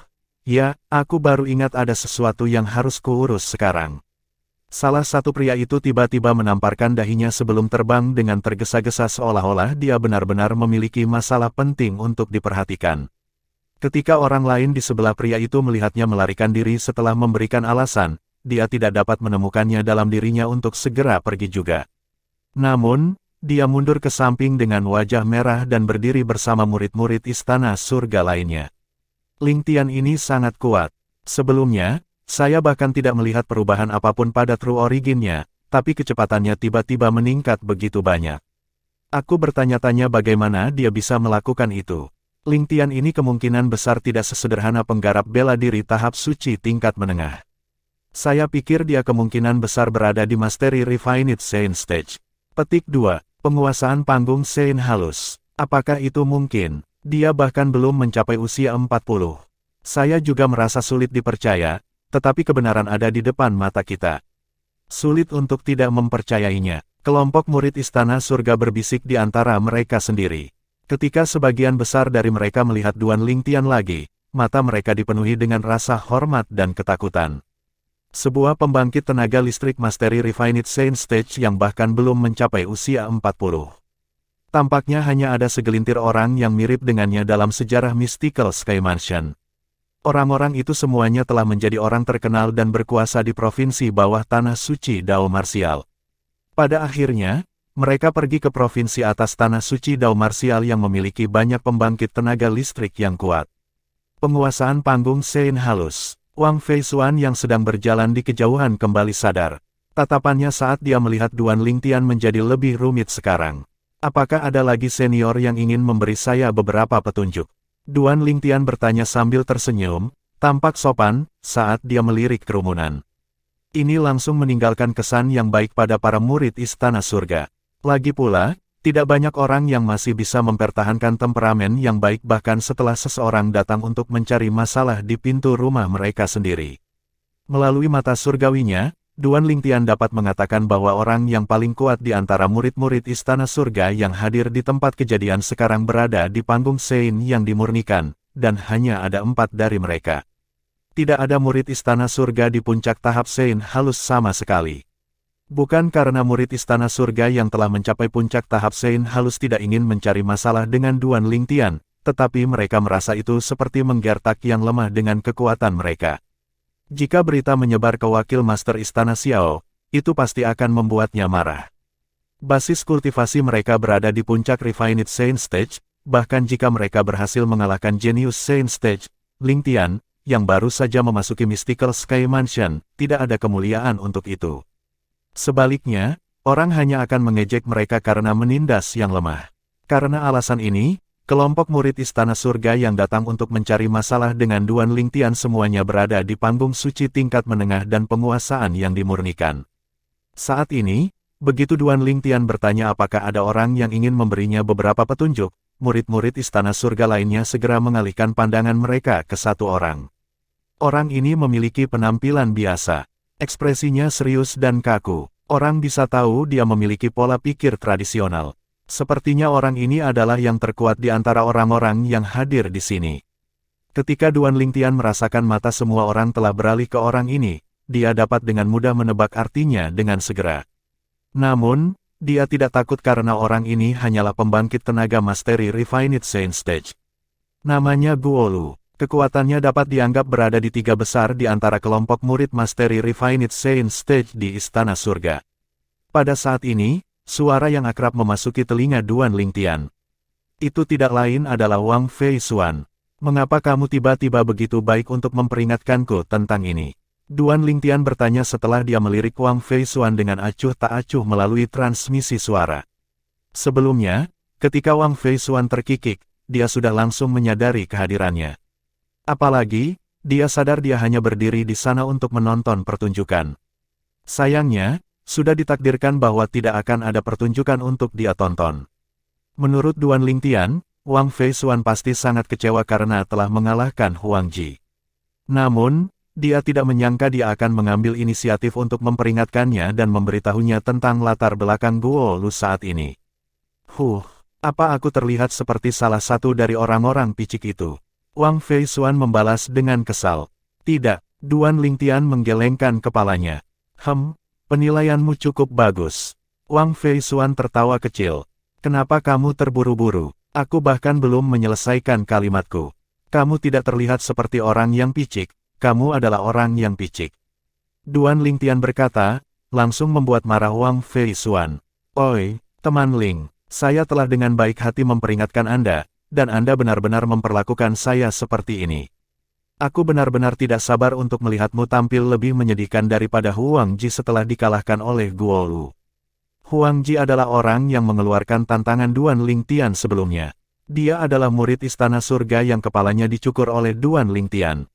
ya, aku baru ingat ada sesuatu yang harus kuurus sekarang. Salah satu pria itu tiba-tiba menamparkan dahinya sebelum terbang dengan tergesa-gesa seolah-olah dia benar-benar memiliki masalah penting untuk diperhatikan. Ketika orang lain di sebelah pria itu melihatnya melarikan diri setelah memberikan alasan, dia tidak dapat menemukannya dalam dirinya untuk segera pergi juga. Namun, dia mundur ke samping dengan wajah merah dan berdiri bersama murid-murid Istana Surga lainnya. Lingtian ini sangat kuat. Sebelumnya, saya bahkan tidak melihat perubahan apapun pada True Origin-nya, tapi kecepatannya tiba-tiba meningkat begitu banyak. Aku bertanya-tanya bagaimana dia bisa melakukan itu. Lingtian ini kemungkinan besar tidak sesederhana penggarap bela diri tahap suci tingkat menengah. Saya pikir dia kemungkinan besar berada di Mastery Refined Saint Stage. Petik 2. Penguasaan panggung Saint halus. Apakah itu mungkin? Dia bahkan belum mencapai usia 40. Saya juga merasa sulit dipercaya, tetapi kebenaran ada di depan mata kita. Sulit untuk tidak mempercayainya. Kelompok murid Istana Surga berbisik di antara mereka sendiri. Ketika sebagian besar dari mereka melihat Duan Lingtian lagi, mata mereka dipenuhi dengan rasa hormat dan ketakutan. Sebuah pembangkit tenaga listrik Mastery Refined Saint Stage yang bahkan belum mencapai usia 40. Tampaknya hanya ada segelintir orang yang mirip dengannya dalam sejarah Mystical Sky Mansion. Orang-orang itu semuanya telah menjadi orang terkenal dan berkuasa di provinsi bawah tanah suci Dao Martial. Pada akhirnya, mereka pergi ke provinsi atas tanah suci Dao Martial yang memiliki banyak pembangkit tenaga listrik yang kuat. Penguasaan panggung Saint halus. Wang Feisuan yang sedang berjalan di kejauhan kembali sadar. Tatapannya saat dia melihat Duan Lingtian menjadi lebih rumit sekarang. Apakah ada lagi senior yang ingin memberi saya beberapa petunjuk? Duan Lingtian bertanya sambil tersenyum, tampak sopan, saat dia melirik kerumunan. Ini langsung meninggalkan kesan yang baik pada para murid Istana Surga. Lagi pula, tidak banyak orang yang masih bisa mempertahankan temperamen yang baik bahkan setelah seseorang datang untuk mencari masalah di pintu rumah mereka sendiri. Melalui mata surgawinya, Duan Lingtian dapat mengatakan bahwa orang yang paling kuat di antara murid-murid Istana Surga yang hadir di tempat kejadian sekarang berada di panggung Saint yang dimurnikan, dan hanya ada 4 dari mereka. Tidak ada murid Istana Surga di puncak tahap Saint halus sama sekali. Bukan karena murid Istana Surga yang telah mencapai puncak tahap Saint halus tidak ingin mencari masalah dengan Duan Lingtian, tetapi mereka merasa itu seperti menggertak yang lemah dengan kekuatan mereka. Jika berita menyebar ke wakil Master Istana Xiao, itu pasti akan membuatnya marah. Basis kultivasi mereka berada di puncak Refined Saint Stage, bahkan jika mereka berhasil mengalahkan Genius Saint Stage, Lingtian, yang baru saja memasuki Mystical Sky Mansion, tidak ada kemuliaan untuk itu. Sebaliknya, orang hanya akan mengejek mereka karena menindas yang lemah. Karena alasan ini, kelompok murid Istana Surga yang datang untuk mencari masalah dengan Duan Lingtian semuanya berada di panggung suci tingkat menengah dan penguasaan yang dimurnikan. Saat ini, begitu Duan Lingtian bertanya apakah ada orang yang ingin memberinya beberapa petunjuk, murid-murid Istana Surga lainnya segera mengalihkan pandangan mereka ke satu orang. Orang ini memiliki penampilan biasa. Ekspresinya serius dan kaku. Orang bisa tahu dia memiliki pola pikir tradisional. Sepertinya orang ini adalah yang terkuat di antara orang-orang yang hadir di sini. Ketika Duan Lingtian merasakan mata semua orang telah beralih ke orang ini, dia dapat dengan mudah menebak artinya dengan segera. Namun, dia tidak takut karena orang ini hanyalah pembangkit tenaga Mastery Refined Saint Stage. Namanya Guolu. Kekuatannya dapat dianggap berada di 3 besar di antara kelompok murid Mastery Refined Saint Stage di Istana Surga. Pada saat ini, suara yang akrab memasuki telinga Duan Lingtian. Itu tidak lain adalah Wang Feisuan. Mengapa kamu tiba-tiba begitu baik untuk memperingatkanku tentang ini? Duan Lingtian bertanya setelah dia melirik Wang Fei Xuan dengan acuh tak acuh melalui transmisi suara. Sebelumnya, ketika Wang Fei Xuan terkikik, dia sudah langsung menyadari kehadirannya. Apalagi, dia sadar dia hanya berdiri di sana untuk menonton pertunjukan. Sayangnya, sudah ditakdirkan bahwa tidak akan ada pertunjukan untuk dia tonton. Menurut Duan Lingtian, Wang Fei Xuan pasti sangat kecewa karena telah mengalahkan Huang Ji. Namun, dia tidak menyangka dia akan mengambil inisiatif untuk memperingatkannya dan memberitahunya tentang latar belakang Guo Lu saat ini. Apa aku terlihat seperti salah satu dari orang-orang picik itu? Wang Fei Xuan membalas dengan kesal. Tidak, Duan Lingtian menggelengkan kepalanya. Penilaianmu cukup bagus. Wang Fei Xuan tertawa kecil. Kenapa kamu terburu-buru? Aku bahkan belum menyelesaikan kalimatku. Kamu tidak terlihat seperti orang yang picik. Kamu adalah orang yang picik. Duan Lingtian berkata, langsung membuat marah Wang Fei Xuan. Oi, teman Ling, saya telah dengan baik hati memperingatkan Anda, dan Anda benar-benar memperlakukan saya seperti ini. Aku benar-benar tidak sabar untuk melihatmu tampil lebih menyedihkan daripada Huang Ji setelah dikalahkan oleh Guo Lu. Huang Ji adalah orang yang mengeluarkan tantangan Duan Lingtian sebelumnya. Dia adalah murid Istana Surga yang kepalanya dicukur oleh Duan Lingtian.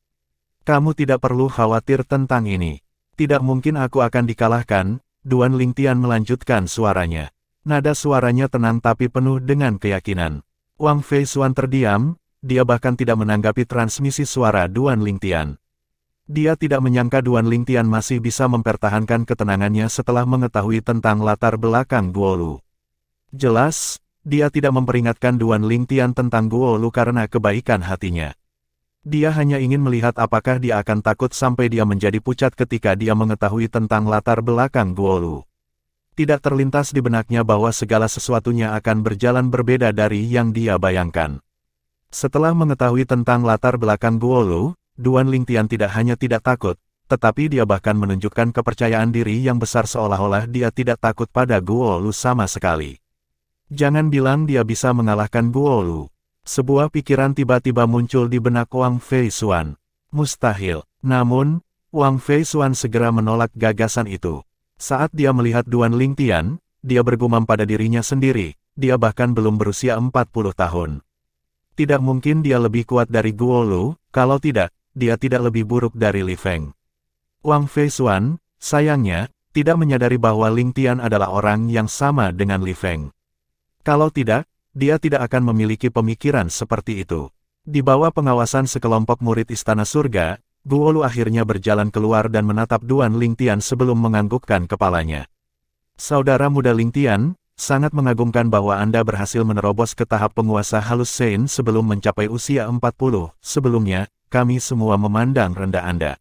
Kamu tidak perlu khawatir tentang ini. Tidak mungkin aku akan dikalahkan, Duan Lingtian melanjutkan suaranya. Nada suaranya tenang tapi penuh dengan keyakinan. Wang Fei Xuan terdiam, dia bahkan tidak menanggapi transmisi suara Duan Lingtian. Dia tidak menyangka Duan Lingtian masih bisa mempertahankan ketenangannya setelah mengetahui tentang latar belakang Guo Lu. Jelas, dia tidak memperingatkan Duan Lingtian tentang Guo Lu karena kebaikan hatinya. Dia hanya ingin melihat apakah dia akan takut sampai dia menjadi pucat ketika dia mengetahui tentang latar belakang Guo Lu. Tidak terlintas di benaknya bahwa segala sesuatunya akan berjalan berbeda dari yang dia bayangkan. Setelah mengetahui tentang latar belakang Guo Lu, Duan Lingtian tidak hanya tidak takut, tetapi dia bahkan menunjukkan kepercayaan diri yang besar seolah-olah dia tidak takut pada Guo Lu sama sekali. Jangan bilang dia bisa mengalahkan Guo Lu. Sebuah pikiran tiba-tiba muncul di benak Wang Fei Xuan. Mustahil. Namun, Wang Fei Xuan segera menolak gagasan itu. Saat dia melihat Duan Lingtian, dia bergumam pada dirinya sendiri, dia bahkan belum berusia 40 tahun. Tidak mungkin dia lebih kuat dari Guo Lu, kalau tidak, dia tidak lebih buruk dari Li Feng. Wang Fei Xuan, sayangnya, tidak menyadari bahwa Lingtian adalah orang yang sama dengan Li Feng. Kalau tidak, dia tidak akan memiliki pemikiran seperti itu. Di bawah pengawasan sekelompok murid Istana Surga, Guo Lu akhirnya berjalan keluar dan menatap Duan Lingtian sebelum menganggukkan kepalanya. Saudara muda Lingtian, sangat mengagumkan bahwa Anda berhasil menerobos ke tahap penguasa halus Sein sebelum mencapai usia 40. Sebelumnya, kami semua memandang rendah Anda.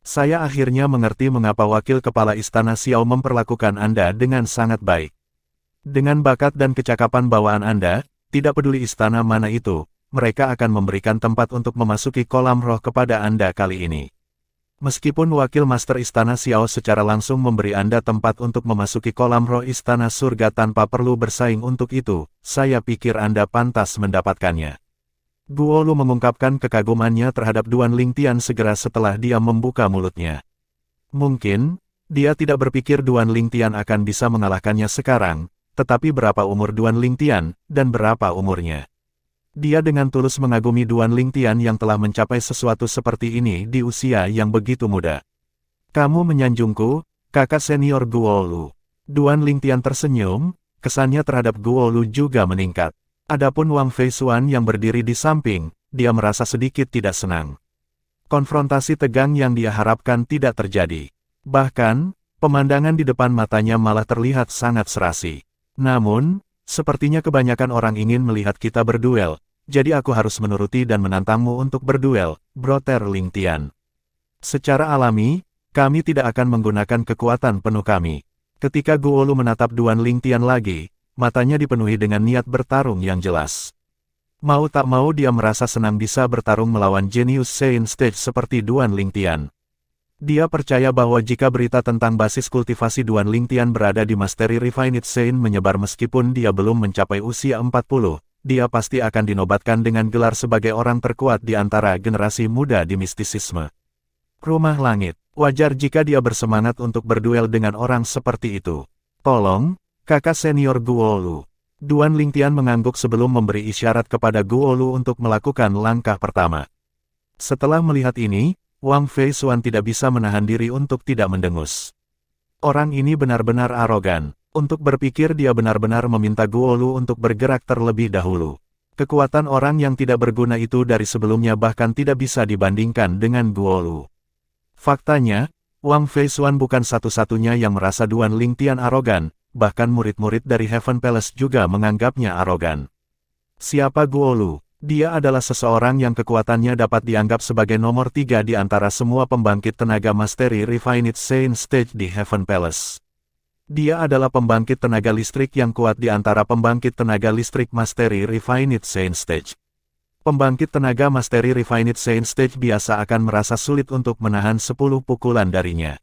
Saya akhirnya mengerti mengapa wakil kepala Istana Xiao memperlakukan Anda dengan sangat baik. Dengan bakat dan kecakapan bawaan Anda, tidak peduli istana mana itu, mereka akan memberikan tempat untuk memasuki kolam roh kepada Anda kali ini. Meskipun wakil master Istana Xiao secara langsung memberi Anda tempat untuk memasuki kolam roh Istana Surga tanpa perlu bersaing untuk itu, saya pikir Anda pantas mendapatkannya. Guo Lu mengungkapkan kekagumannya terhadap Duan Lingtian segera setelah dia membuka mulutnya. Mungkin, dia tidak berpikir Duan Lingtian akan bisa mengalahkannya sekarang, tetapi berapa umur Duan Lingtian, dan berapa umurnya. Dia dengan tulus mengagumi Duan Lingtian yang telah mencapai sesuatu seperti ini di usia yang begitu muda. Kamu menyanjungku, kakak senior Guo Lu. Duan Lingtian tersenyum, kesannya terhadap Guo Lu juga meningkat. Adapun Wang Fei Xuan yang berdiri di samping, dia merasa sedikit tidak senang. Konfrontasi tegang yang dia harapkan tidak terjadi. Bahkan, pemandangan di depan matanya malah terlihat sangat serasi. Namun, sepertinya kebanyakan orang ingin melihat kita berduel, jadi aku harus menuruti dan menantangmu untuk berduel, Broter Lingtian. Secara alami, kami tidak akan menggunakan kekuatan penuh kami. Ketika Guo Lu menatap Duan Lingtian lagi, matanya dipenuhi dengan niat bertarung yang jelas. Mau tak mau dia merasa senang bisa bertarung melawan jenius Sein Stage seperti Duan Lingtian. Dia percaya bahwa jika berita tentang basis kultivasi Duan Lingtian berada di Mastery Refined Sein menyebar meskipun dia belum mencapai usia 40, dia pasti akan dinobatkan dengan gelar sebagai orang terkuat di antara generasi muda di mistisisme. Rumah langit. Wajar jika dia bersemangat untuk berduel dengan orang seperti itu. Tolong, kakak senior Guolu. Duan Lingtian mengangguk sebelum memberi isyarat kepada Guolu untuk melakukan langkah pertama. Setelah melihat ini, Wang Feishuan tidak bisa menahan diri untuk tidak mendengus. Orang ini benar-benar arogan. Untuk berpikir dia benar-benar meminta Guolu untuk bergerak terlebih dahulu. Kekuatan orang yang tidak berguna itu dari sebelumnya bahkan tidak bisa dibandingkan dengan Guolu. Faktanya, Wang Feishuan bukan satu-satunya yang merasa Duan Lingtian arogan, bahkan murid-murid dari Heaven Palace juga menganggapnya arogan. Siapa Guolu? Dia adalah seseorang yang kekuatannya dapat dianggap sebagai nomor 3 di antara semua pembangkit tenaga Mastery Refined Science Stage di Heaven Palace. Dia adalah pembangkit tenaga listrik yang kuat di antara pembangkit tenaga listrik Mastery Refined Science Stage. Pembangkit tenaga Mastery Refined Science Stage biasa akan merasa sulit untuk menahan 10 pukulan darinya.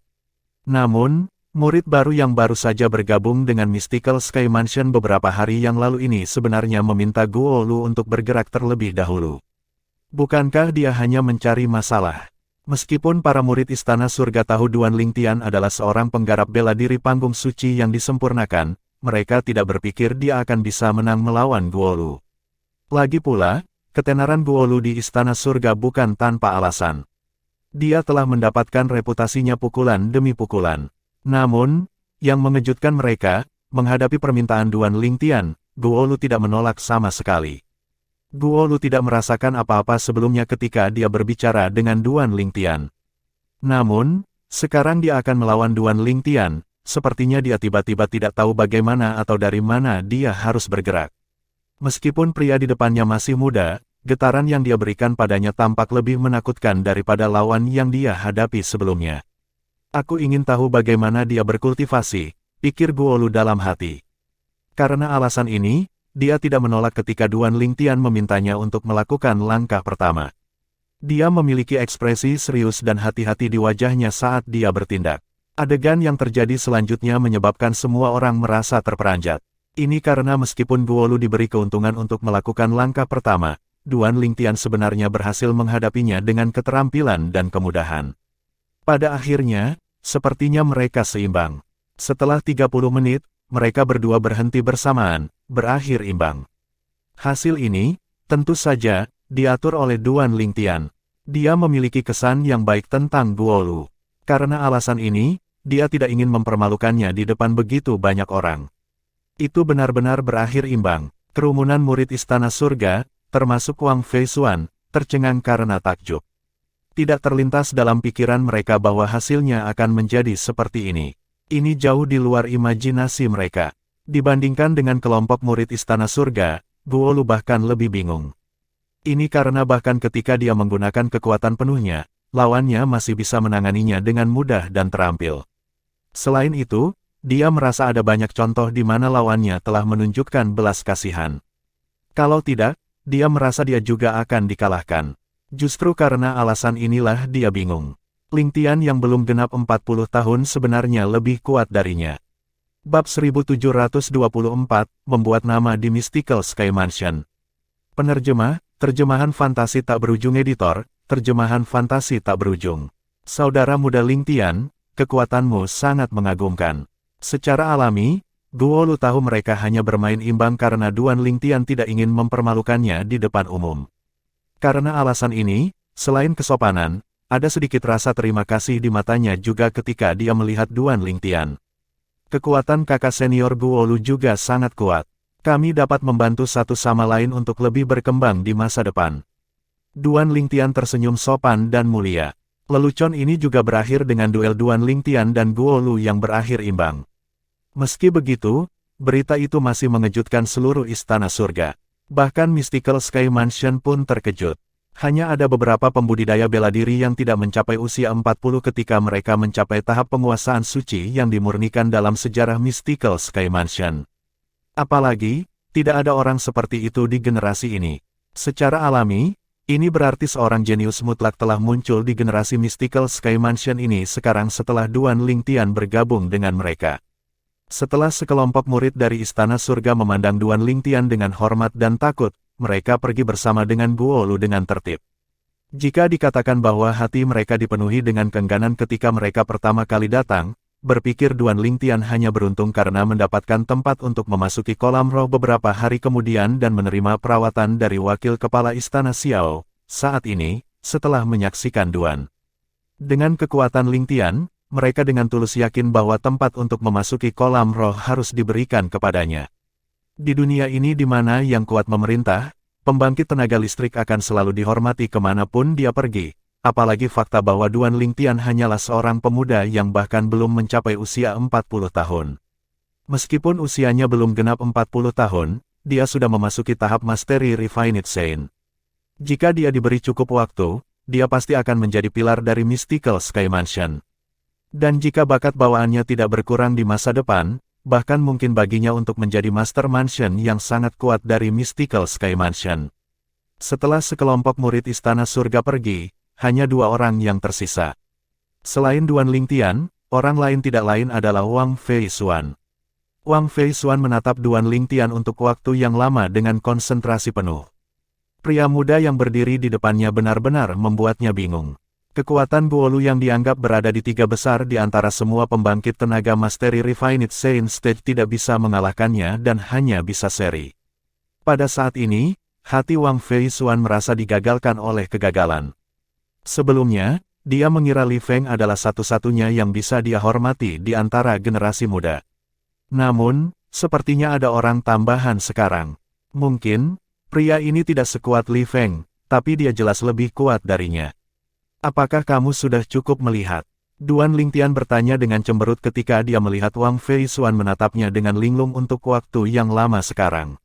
Namun, murid baru yang baru saja bergabung dengan Mystical Sky Mansion beberapa hari yang lalu ini sebenarnya meminta Guolu untuk bergerak terlebih dahulu. Bukankah dia hanya mencari masalah? Meskipun para murid Istana Surga tahu Duan Lingtian adalah seorang penggarap bela diri panggung suci yang disempurnakan, mereka tidak berpikir dia akan bisa menang melawan Guolu. Lagi pula, ketenaran Guolu di Istana Surga bukan tanpa alasan. Dia telah mendapatkan reputasinya pukulan demi pukulan. Namun, yang mengejutkan mereka, menghadapi permintaan Duan Lingtian, Guolu tidak menolak sama sekali. Guolu tidak merasakan apa-apa sebelumnya ketika dia berbicara dengan Duan Lingtian. Namun, sekarang dia akan melawan Duan Lingtian, sepertinya dia tiba-tiba tidak tahu bagaimana atau dari mana dia harus bergerak. Meskipun pria di depannya masih muda, getaran yang dia berikan padanya tampak lebih menakutkan daripada lawan yang dia hadapi sebelumnya. Aku ingin tahu bagaimana dia berkultivasi, pikir Guolu dalam hati. Karena alasan ini, dia tidak menolak ketika Duan Lingtian memintanya untuk melakukan langkah pertama. Dia memiliki ekspresi serius dan hati-hati di wajahnya saat dia bertindak. Adegan yang terjadi selanjutnya menyebabkan semua orang merasa terperanjat. Ini karena meskipun Guolu diberi keuntungan untuk melakukan langkah pertama, Duan Lingtian sebenarnya berhasil menghadapinya dengan keterampilan dan kemudahan. Pada akhirnya, sepertinya mereka seimbang. Setelah 30 menit, mereka berdua berhenti bersamaan, berakhir imbang. Hasil ini, tentu saja, diatur oleh Duan Lingtian. Dia memiliki kesan yang baik tentang Guolu. Karena alasan ini, dia tidak ingin mempermalukannya di depan begitu banyak orang. Itu benar-benar berakhir imbang. Kerumunan murid Istana Surga, termasuk Wang Feishuan, tercengang karena takjub. Tidak terlintas dalam pikiran mereka bahwa hasilnya akan menjadi seperti ini. Ini jauh di luar imajinasi mereka. Dibandingkan dengan kelompok murid Istana Surga, Guolu bahkan lebih bingung. Ini karena bahkan ketika dia menggunakan kekuatan penuhnya, lawannya masih bisa menanganinya dengan mudah dan terampil. Selain itu, dia merasa ada banyak contoh di mana lawannya telah menunjukkan belas kasihan. Kalau tidak, dia merasa dia juga akan dikalahkan. Justru karena alasan inilah dia bingung. Lingtian yang belum genap 40 tahun sebenarnya lebih kuat darinya. Bab 1724, membuat nama di Mystical Sky Mansion. Penerjemah, terjemahan fantasi tak berujung editor, terjemahan fantasi tak berujung. Saudara muda Lingtian, kekuatanmu sangat mengagumkan. Secara alami, Guolu tahu mereka hanya bermain imbang karena Duan Lingtian tidak ingin mempermalukannya di depan umum. Karena alasan ini, selain kesopanan, ada sedikit rasa terima kasih di matanya juga ketika dia melihat Duan Lingtian. Kekuatan kakak senior Guolu juga sangat kuat. Kami dapat membantu satu sama lain untuk lebih berkembang di masa depan. Duan Lingtian tersenyum sopan dan mulia. Lelucon ini juga berakhir dengan duel Duan Lingtian dan Guolu yang berakhir imbang. Meski begitu, berita itu masih mengejutkan seluruh Istana Surga. Bahkan Mystical Sky Mansion pun terkejut. Hanya ada beberapa pembudidaya bela diri yang tidak mencapai usia 40 ketika mereka mencapai tahap penguasaan suci yang dimurnikan dalam sejarah Mystical Sky Mansion. Apalagi, tidak ada orang seperti itu di generasi ini. Secara alami, ini berarti seorang jenius mutlak telah muncul di generasi Mystical Sky Mansion ini sekarang setelah Duan Lingtian bergabung dengan mereka. Setelah sekelompok murid dari Istana Surga memandang Duan Lingtian dengan hormat dan takut, mereka pergi bersama dengan Guolu dengan tertib. Jika dikatakan bahwa hati mereka dipenuhi dengan keengganan ketika mereka pertama kali datang, berpikir Duan Lingtian hanya beruntung karena mendapatkan tempat untuk memasuki kolam roh beberapa hari kemudian dan menerima perawatan dari wakil kepala istana Xiao, saat ini, setelah menyaksikan Duan. Dengan kekuatan Lingtian, mereka dengan tulus yakin bahwa tempat untuk memasuki kolam roh harus diberikan kepadanya. Di dunia ini di mana yang kuat memerintah, pembangkit tenaga listrik akan selalu dihormati kemanapun dia pergi, apalagi fakta bahwa Duan Lingtian hanyalah seorang pemuda yang bahkan belum mencapai usia 40 tahun. Meskipun usianya belum genap 40 tahun, dia sudah memasuki tahap Mastery Refined Saint. Jika dia diberi cukup waktu, dia pasti akan menjadi pilar dari Mystical Sky Mansion. Dan jika bakat bawaannya tidak berkurang di masa depan, bahkan mungkin baginya untuk menjadi Master Mansion yang sangat kuat dari Mystical Sky Mansion. Setelah sekelompok murid Istana Surga pergi, hanya 2 orang yang tersisa. Selain Duan Lingtian, orang lain tidak lain adalah Wang Fei Xuan. Wang Fei Xuan menatap Duan Lingtian untuk waktu yang lama dengan konsentrasi penuh. Pria muda yang berdiri di depannya benar-benar membuatnya bingung. Kekuatan Guolu yang dianggap berada di 3 besar di antara semua pembangkit tenaga Mastery Refined Saint Stage tidak bisa mengalahkannya dan hanya bisa seri. Pada saat ini, hati Wang Fei Xuan merasa digagalkan oleh kegagalan. Sebelumnya, dia mengira Li Feng adalah satu-satunya yang bisa dia hormati di antara generasi muda. Namun, sepertinya ada orang tambahan sekarang. Mungkin, pria ini tidak sekuat Li Feng, tapi dia jelas lebih kuat darinya. Apakah kamu sudah cukup melihat? Duan Lingtian bertanya dengan cemberut ketika dia melihat Wang Fei Xuan menatapnya dengan linglung untuk waktu yang lama sekarang.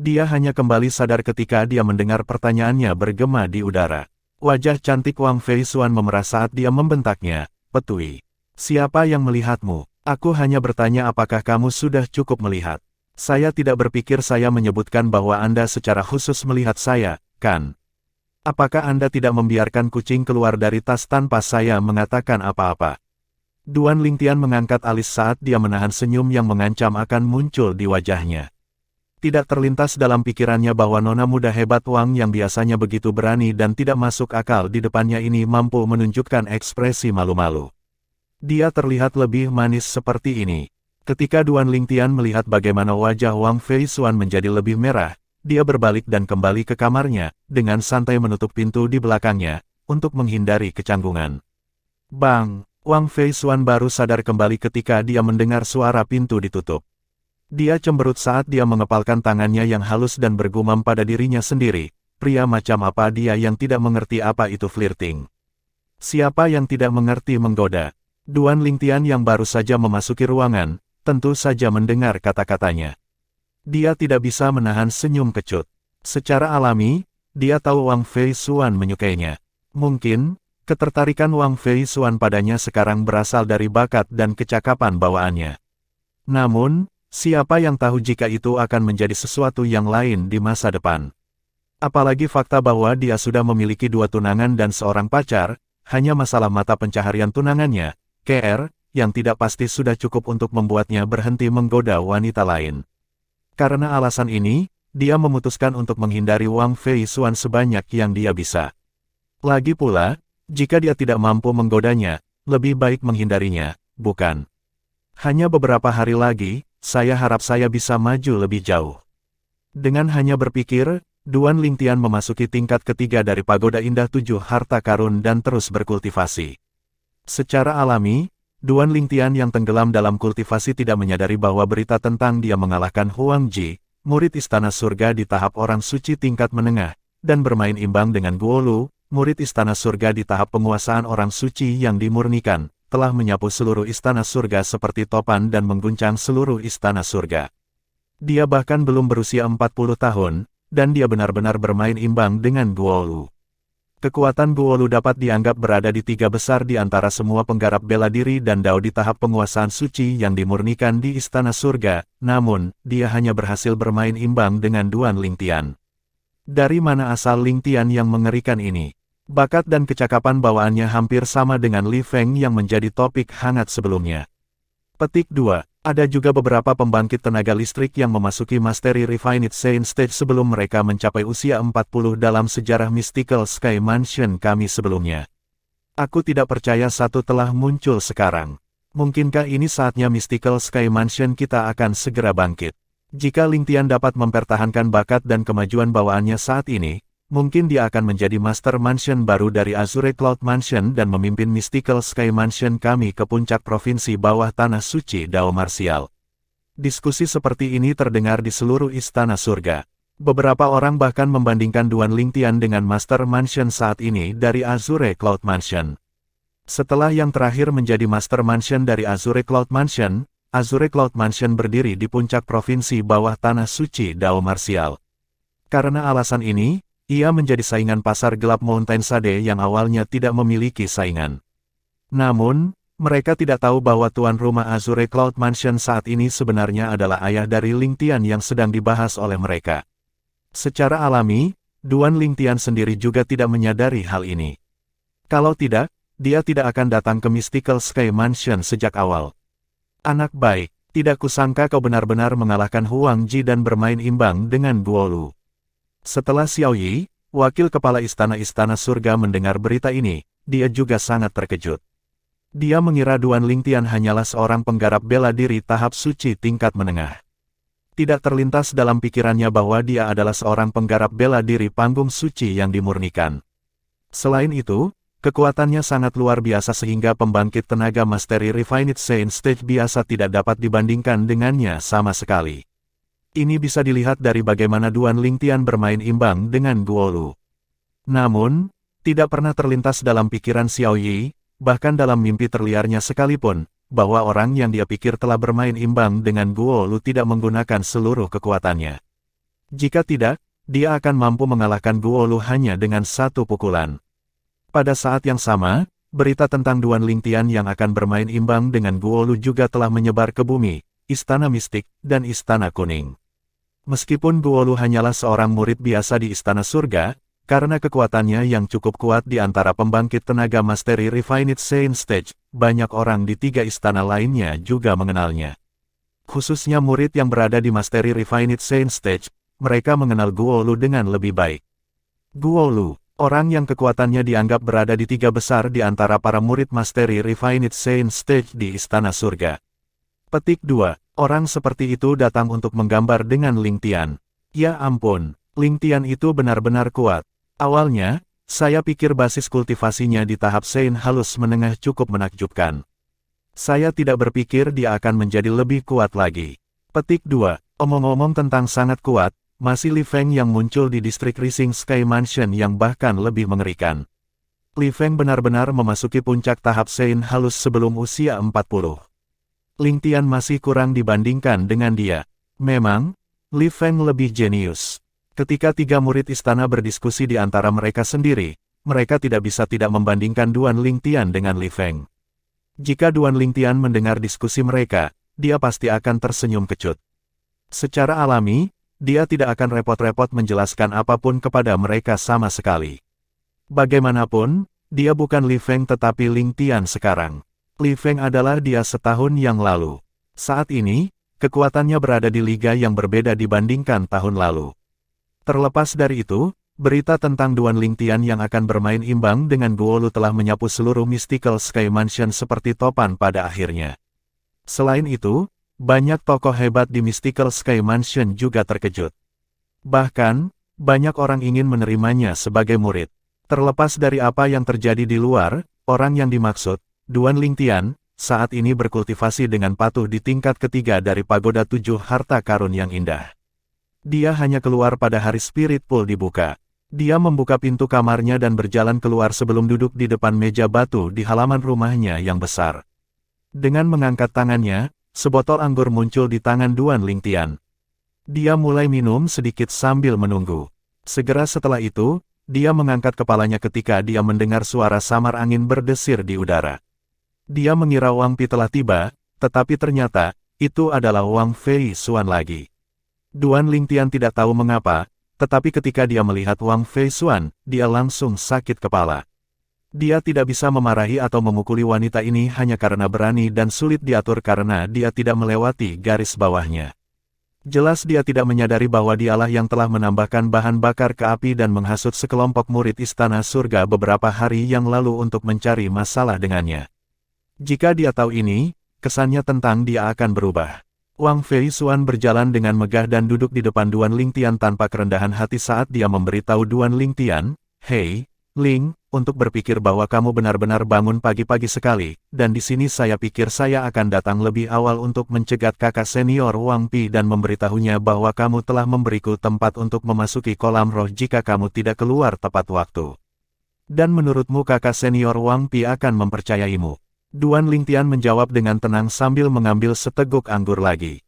Dia hanya kembali sadar ketika dia mendengar pertanyaannya bergema di udara. Wajah cantik Wang Fei Xuan memerah saat dia membentaknya, "Petui, siapa yang melihatmu? Aku hanya bertanya apakah kamu sudah cukup melihat. Saya tidak berpikir saya menyebutkan bahwa Anda secara khusus melihat saya, kan? Apakah Anda tidak membiarkan kucing keluar dari tas tanpa saya mengatakan apa-apa?" Duan Lingtian mengangkat alis saat dia menahan senyum yang mengancam akan muncul di wajahnya. Tidak terlintas dalam pikirannya bahwa nona muda hebat Wang yang biasanya begitu berani dan tidak masuk akal di depannya ini mampu menunjukkan ekspresi malu-malu. Dia terlihat lebih manis seperti ini. Ketika Duan Lingtian melihat bagaimana wajah Wang Fei Xuan menjadi lebih merah, dia berbalik dan kembali ke kamarnya, dengan santai menutup pintu di belakangnya, untuk menghindari kecanggungan. Bang! Wang Fei Xuan baru sadar kembali ketika dia mendengar suara pintu ditutup. Dia cemberut saat dia mengepalkan tangannya yang halus dan bergumam pada dirinya sendiri, pria macam apa dia yang tidak mengerti apa itu flirting. Siapa yang tidak mengerti menggoda? Duan Lingtian yang baru saja memasuki ruangan, tentu saja mendengar kata-katanya. Dia tidak bisa menahan senyum kecut. Secara alami, dia tahu Wang Fei Xuan menyukainya. Mungkin, ketertarikan Wang Fei Xuan padanya sekarang berasal dari bakat dan kecakapan bawaannya. Namun, siapa yang tahu jika itu akan menjadi sesuatu yang lain di masa depan. Apalagi fakta bahwa dia sudah memiliki 2 tunangan dan seorang pacar, hanya masalah mata pencaharian tunangannya, KR, yang tidak pasti sudah cukup untuk membuatnya berhenti menggoda wanita lain. Karena alasan ini, dia memutuskan untuk menghindari Wang Fei Xuan sebanyak yang dia bisa. Lagi pula, jika dia tidak mampu menggodanya, lebih baik menghindarinya, bukan? Hanya beberapa hari lagi, saya harap saya bisa maju lebih jauh. Dengan hanya berpikir, Duan Lingtian memasuki tingkat ketiga dari Pagoda Indah 7 Harta Karun dan terus berkultivasi. Secara alami, Duan Lingtian yang tenggelam dalam kultivasi tidak menyadari bahwa berita tentang dia mengalahkan Huang Ji, murid Istana Surga di tahap orang suci tingkat menengah, dan bermain imbang dengan Guolu, murid Istana Surga di tahap penguasaan orang suci yang dimurnikan, telah menyapu seluruh Istana Surga seperti topan dan mengguncang seluruh Istana Surga. Dia bahkan belum berusia 40 tahun, dan dia benar-benar bermain imbang dengan Guolu. Kekuatan Guolu dapat dianggap berada di 3 besar di antara semua penggarap bela diri dan Dao di tahap penguasaan suci yang dimurnikan di Istana Surga, namun, dia hanya berhasil bermain imbang dengan Duan Lingtian. Dari mana asal Lingtian yang mengerikan ini? Bakat dan kecakapan bawaannya hampir sama dengan Li Feng yang menjadi topik hangat sebelumnya. Petik 2. Ada juga beberapa pembangkit tenaga listrik yang memasuki Mastery Refined Science Stage sebelum mereka mencapai usia 40 dalam sejarah Mystical Sky Mansion kami sebelumnya. Aku tidak percaya satu telah muncul sekarang. Mungkinkah ini saatnya Mystical Sky Mansion kita akan segera bangkit? Jika Lingtian dapat mempertahankan bakat dan kemajuan bawaannya saat ini, mungkin dia akan menjadi Master Mansion baru dari Azure Cloud Mansion dan memimpin Mystical Sky Mansion kami ke puncak provinsi bawah tanah suci Dao Martial. Diskusi seperti ini terdengar di seluruh istana surga. Beberapa orang bahkan membandingkan Duan Lingtian dengan Master Mansion saat ini dari Azure Cloud Mansion. Setelah yang terakhir menjadi Master Mansion dari Azure Cloud Mansion berdiri di puncak provinsi bawah tanah suci Dao Martial. Karena alasan ini, ia menjadi saingan pasar gelap Mountain Sade yang awalnya tidak memiliki saingan. Namun, mereka tidak tahu bahwa tuan rumah Azure Cloud Mansion saat ini sebenarnya adalah ayah dari Lingtian yang sedang dibahas oleh mereka. Secara alami, Duan Lingtian sendiri juga tidak menyadari hal ini. Kalau tidak, dia tidak akan datang ke Mystical Sky Mansion sejak awal. Anak baik, tidak kusangka kau benar-benar mengalahkan Huang Ji dan bermain imbang dengan Guolu. Setelah Xiao Yi, wakil kepala istana-istana surga mendengar berita ini, dia juga sangat terkejut. Dia mengira Duan Lingtian hanyalah seorang penggarap bela diri tahap suci tingkat menengah. Tidak terlintas dalam pikirannya bahwa dia adalah seorang penggarap bela diri panggung suci yang dimurnikan. Selain itu, kekuatannya sangat luar biasa sehingga pembangkit tenaga Mastery Refined Science Stage biasa tidak dapat dibandingkan dengannya sama sekali. Ini bisa dilihat dari bagaimana Duan Lingtian bermain imbang dengan Guolu. Namun, tidak pernah terlintas dalam pikiran Xiao Yi, bahkan dalam mimpi terliarnya sekalipun, bahwa orang yang dia pikir telah bermain imbang dengan Guolu tidak menggunakan seluruh kekuatannya. Jika tidak, dia akan mampu mengalahkan Guolu hanya dengan satu pukulan. Pada saat yang sama, berita tentang Duan Lingtian yang akan bermain imbang dengan Guolu juga telah menyebar ke bumi, Istana Mistik, dan Istana Kuning. Meskipun Guolu hanyalah seorang murid biasa di Istana Surga, karena kekuatannya yang cukup kuat di antara pembangkit tenaga Mastery Refined Science Stage, banyak orang di 3 istana lainnya juga mengenalnya. Khususnya murid yang berada di Mastery Refined Science Stage, mereka mengenal Guolu dengan lebih baik. Guolu, orang yang kekuatannya dianggap berada di 3 besar di antara para murid Mastery Refined Science Stage di Istana Surga. Petik 2. Orang seperti itu datang untuk menggambar dengan Lingtian. Ya ampun, Lingtian itu benar-benar kuat. Awalnya, saya pikir basis kultivasinya di tahap Sein halus menengah cukup menakjubkan. Saya tidak berpikir dia akan menjadi lebih kuat lagi. Petik 2. Omong-omong tentang sangat kuat, masih Li Feng yang muncul di distrik Rising Sky Mansion yang bahkan lebih mengerikan. Li Feng benar-benar memasuki puncak tahap Sein halus sebelum usia 40. Lingtian masih kurang dibandingkan dengan dia. Memang, Li Feng lebih jenius. Ketika 3 murid istana berdiskusi di antara mereka sendiri, mereka tidak bisa tidak membandingkan Duan Lingtian dengan Li Feng. Jika Duan Lingtian mendengar diskusi mereka, dia pasti akan tersenyum kecut. Secara alami, dia tidak akan repot-repot menjelaskan apapun kepada mereka sama sekali. Bagaimanapun, dia bukan Li Feng tetapi Lingtian sekarang. Li Feng adalah dia setahun yang lalu. Saat ini, kekuatannya berada di liga yang berbeda dibandingkan tahun lalu. Terlepas dari itu, berita tentang Duan Lingtian yang akan bermain imbang dengan Guolu telah menyapu seluruh Mystical Sky Mansion seperti topan pada akhirnya. Selain itu, banyak tokoh hebat di Mystical Sky Mansion juga terkejut. Bahkan, banyak orang ingin menerimanya sebagai murid. Terlepas dari apa yang terjadi di luar, orang yang dimaksud, Duan Lingtian, saat ini berkultivasi dengan patuh di tingkat ketiga dari Pagoda 7 Harta Karun yang indah. Dia hanya keluar pada hari Spirit Pool dibuka. Dia membuka pintu kamarnya dan berjalan keluar sebelum duduk di depan meja batu di halaman rumahnya yang besar. Dengan mengangkat tangannya, sebotol anggur muncul di tangan Duan Lingtian. Dia mulai minum sedikit sambil menunggu. Segera setelah itu, dia mengangkat kepalanya ketika dia mendengar suara samar angin berdesir di udara. Dia mengira Wang Pi telah tiba, tetapi ternyata, itu adalah Wang Fei Xuan lagi. Duan Lingtian tidak tahu mengapa, tetapi ketika dia melihat Wang Fei Xuan, dia langsung sakit kepala. Dia tidak bisa memarahi atau memukuli wanita ini hanya karena berani dan sulit diatur karena dia tidak melewati garis bawahnya. Jelas dia tidak menyadari bahwa dialah yang telah menambahkan bahan bakar ke api dan menghasut sekelompok murid Istana Surga beberapa hari yang lalu untuk mencari masalah dengannya. Jika dia tahu ini, kesannya tentang dia akan berubah. Wang Fei Xuan berjalan dengan megah dan duduk di depan Duan Lingtian tanpa kerendahan hati saat dia memberitahu Duan Lingtian, "Hei, Ling, untuk berpikir bahwa kamu benar-benar bangun pagi-pagi sekali, dan di sini saya pikir saya akan datang lebih awal untuk mencegat kakak senior Wang Pi dan memberitahunya bahwa kamu telah memberiku tempat untuk memasuki kolam roh jika kamu tidak keluar tepat waktu. Dan menurutmu kakak senior Wang Pi akan mempercayaimu?" Duan Lingtian menjawab dengan tenang sambil mengambil seteguk anggur lagi.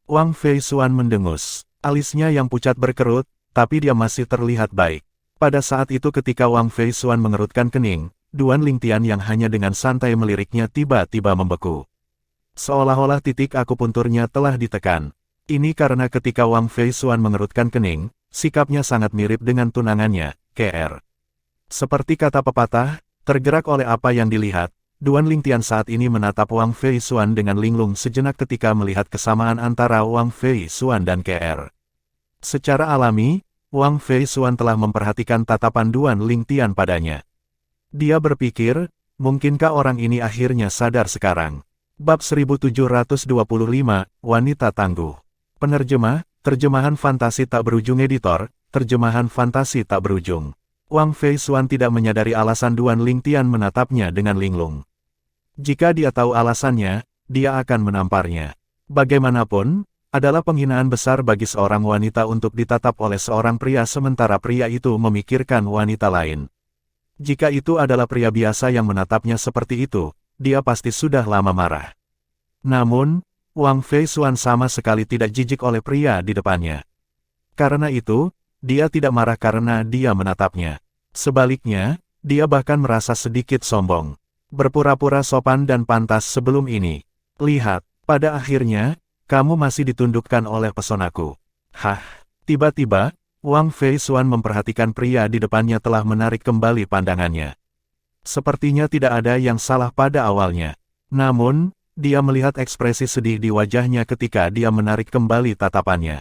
Wang Fei Xuan mendengus. Alisnya yang pucat berkerut, tapi dia masih terlihat baik. Pada saat itu ketika Wang Fei Xuan mengerutkan kening, Duan Lingtian yang hanya dengan santai meliriknya tiba-tiba membeku. Seolah-olah titik akupunturnya telah ditekan. Ini karena ketika Wang Fei Xuan mengerutkan kening, sikapnya sangat mirip dengan tunangannya, Kr. Seperti kata pepatah, tergerak oleh apa yang dilihat, Duan Lingtian saat ini menatap Wang Fei Xuan dengan linglung sejenak ketika melihat kesamaan antara Wang Fei Xuan dan Kr. Secara alami, Wang Fei Xuan telah memperhatikan tatapan Duan Lingtian padanya. Dia berpikir, mungkinkah orang ini akhirnya sadar sekarang? Bab 1725, Wanita Tangguh. Penerjemah, terjemahan fantasi tak berujung editor, terjemahan fantasi tak berujung. Wang Fei Xuan tidak menyadari alasan Duan Lingtian menatapnya dengan linglung. Jika dia tahu alasannya, dia akan menamparnya. Bagaimanapun, adalah penghinaan besar bagi seorang wanita untuk ditatap oleh seorang pria sementara pria itu memikirkan wanita lain. Jika itu adalah pria biasa yang menatapnya seperti itu, dia pasti sudah lama marah. Namun, Wang Fei Xuan sama sekali tidak jijik oleh pria di depannya. Karena itu, dia tidak marah karena dia menatapnya. Sebaliknya, dia bahkan merasa sedikit sombong. Berpura-pura sopan dan pantas sebelum ini. Lihat, pada akhirnya, kamu masih ditundukkan oleh pesonaku. Tiba-tiba, Wang Fei Xuan memperhatikan pria di depannya telah menarik kembali pandangannya. Sepertinya tidak ada yang salah pada awalnya. Namun, dia melihat ekspresi sedih di wajahnya ketika dia menarik kembali tatapannya.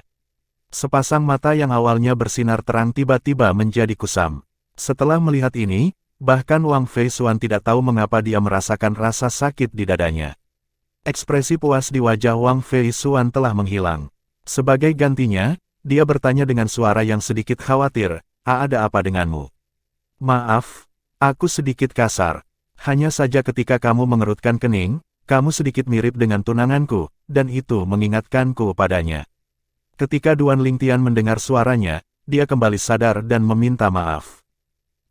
Sepasang mata yang awalnya bersinar terang tiba-tiba menjadi kusam. Setelah melihat ini, bahkan Wang Fei Xuan tidak tahu mengapa dia merasakan rasa sakit di dadanya. Ekspresi puas di wajah Wang Fei Xuan telah menghilang. Sebagai gantinya, dia bertanya dengan suara yang sedikit khawatir, "Ada apa denganmu?" "Maaf, aku sedikit kasar. Hanya saja ketika kamu mengerutkan kening, kamu sedikit mirip dengan tunanganku, dan itu mengingatkanku padanya." Ketika Duan Lingtian mendengar suaranya, dia kembali sadar dan meminta maaf.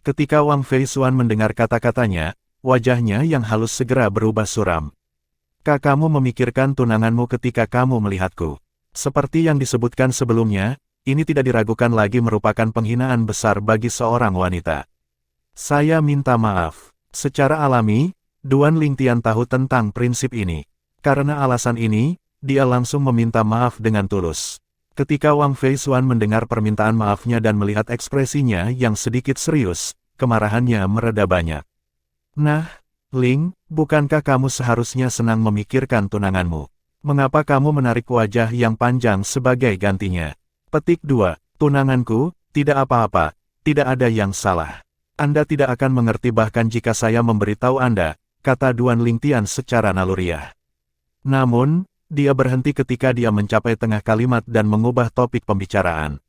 Ketika Wang Fei Xuan mendengar kata-katanya, wajahnya yang halus segera berubah suram. "Kamu memikirkan tunanganmu ketika kamu melihatku." Seperti yang disebutkan sebelumnya, ini tidak diragukan lagi merupakan penghinaan besar bagi seorang wanita. "Saya minta maaf." Secara alami, Duan Lingtian tahu tentang prinsip ini. Karena alasan ini, dia langsung meminta maaf dengan tulus. Ketika Wang Fei Xuan mendengar permintaan maafnya dan melihat ekspresinya yang sedikit serius, kemarahannya mereda banyak. "Nah, Ling, bukankah kamu seharusnya senang memikirkan tunanganmu? Mengapa kamu menarik wajah yang panjang sebagai gantinya?" Petik 2. Tunanganku, tidak apa-apa, tidak ada yang salah. Anda tidak akan mengerti bahkan jika saya memberitahu Anda, kata Duan Lingtian secara naluriah. Namun, dia berhenti ketika dia mencapai tengah kalimat dan mengubah topik pembicaraan.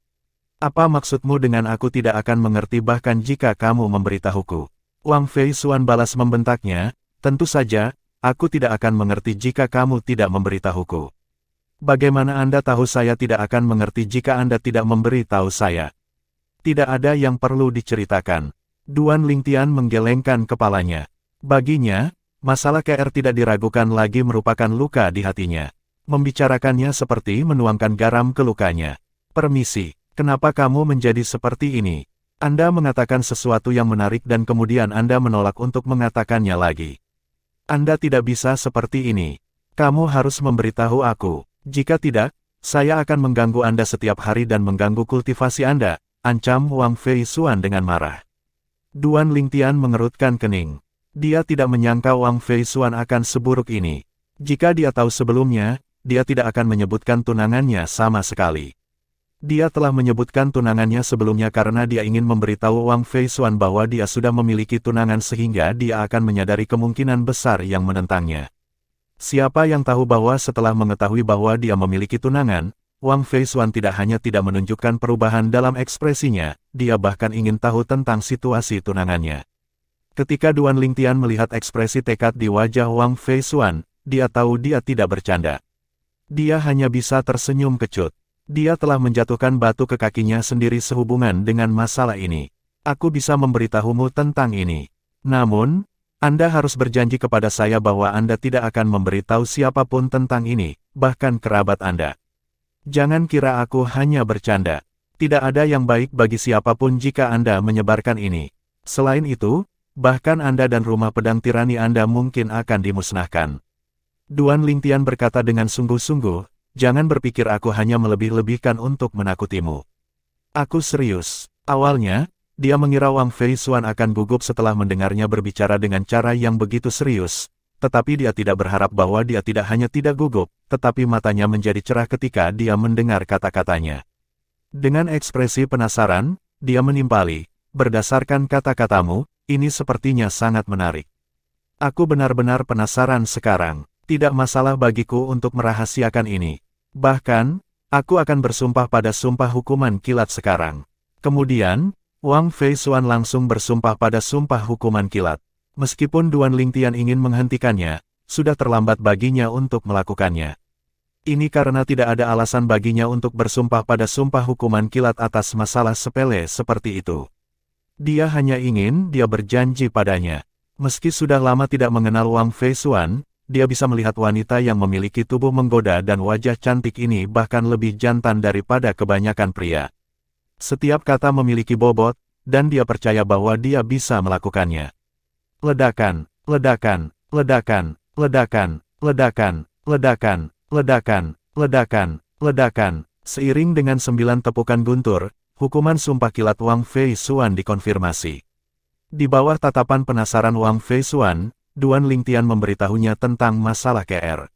"Apa maksudmu dengan aku tidak akan mengerti bahkan jika kamu memberitahuku?" Wang Fei Xuan balas membentaknya, "Tentu saja, aku tidak akan mengerti jika kamu tidak memberitahuku. Bagaimana Anda tahu saya tidak akan mengerti jika Anda tidak memberitahu saya? Tidak ada yang perlu diceritakan." Duan Lingtian menggelengkan kepalanya. Baginya, masalah KR tidak diragukan lagi merupakan luka di hatinya. Membicarakannya seperti menuangkan garam ke lukanya. "Permisi, kenapa kamu menjadi seperti ini? Anda mengatakan sesuatu yang menarik dan kemudian Anda menolak untuk mengatakannya lagi. Anda tidak bisa seperti ini. Kamu harus memberitahu aku. Jika tidak, saya akan mengganggu Anda setiap hari dan mengganggu kultivasi Anda," ancam Wang Fei Xuan dengan marah. Duan Lingtian mengerutkan kening. Dia tidak menyangka Wang Fei Xuan akan seburuk ini. Jika dia tahu sebelumnya, dia tidak akan menyebutkan tunangannya sama sekali. Dia telah menyebutkan tunangannya sebelumnya karena dia ingin memberitahu Wang Fei Xuan bahwa dia sudah memiliki tunangan sehingga dia akan menyadari kemungkinan besar yang menentangnya. Siapa yang tahu bahwa setelah mengetahui bahwa dia memiliki tunangan, Wang Fei Xuan tidak hanya tidak menunjukkan perubahan dalam ekspresinya, dia bahkan ingin tahu tentang situasi tunangannya. Ketika Duan Lingtian melihat ekspresi tekad di wajah Wang Fei Xuan, dia tahu dia tidak bercanda. Dia hanya bisa tersenyum kecut. Dia telah menjatuhkan batu ke kakinya sendiri sehubungan dengan masalah ini. Aku bisa memberitahumu tentang ini. Namun, Anda harus berjanji kepada saya bahwa Anda tidak akan memberitahu siapapun tentang ini, bahkan kerabat Anda. Jangan kira aku hanya bercanda. Tidak ada yang baik bagi siapapun jika Anda menyebarkan ini. Selain itu, bahkan Anda dan rumah pedang tirani Anda mungkin akan dimusnahkan. Duan Lingtian berkata dengan sungguh-sungguh, jangan berpikir aku hanya melebih-lebihkan untuk menakutimu. Aku serius. Awalnya, dia mengira Wang Fei Xuan akan gugup setelah mendengarnya berbicara dengan cara yang begitu serius, tetapi dia tidak berharap bahwa dia tidak hanya tidak gugup, tetapi matanya menjadi cerah ketika dia mendengar kata-katanya. Dengan ekspresi penasaran, dia menimpali, berdasarkan kata-katamu, ini sepertinya sangat menarik. Aku benar-benar penasaran sekarang. Tidak masalah bagiku untuk merahasiakan ini. Bahkan, aku akan bersumpah pada sumpah hukuman kilat sekarang. Kemudian, Wang Fei Xuan langsung bersumpah pada sumpah hukuman kilat. Meskipun Duan Lingtian ingin menghentikannya, sudah terlambat baginya untuk melakukannya. Ini karena tidak ada alasan baginya untuk bersumpah pada sumpah hukuman kilat atas masalah sepele seperti itu. Dia hanya ingin dia berjanji padanya. Meski sudah lama tidak mengenal Wang Fei Xuan, dia bisa melihat wanita yang memiliki tubuh menggoda dan wajah cantik ini bahkan lebih jantan daripada kebanyakan pria. Setiap kata memiliki bobot, dan dia percaya bahwa dia bisa melakukannya. Ledakan, ledakan, ledakan, ledakan, ledakan, ledakan, ledakan, ledakan, ledakan. Seiring dengan 9 tepukan guntur, hukuman sumpah kilat Wang Fei Xuan dikonfirmasi. Di bawah tatapan penasaran Wang Fei Xuan, Duan Lingtian memberitahunya tentang masalah KR.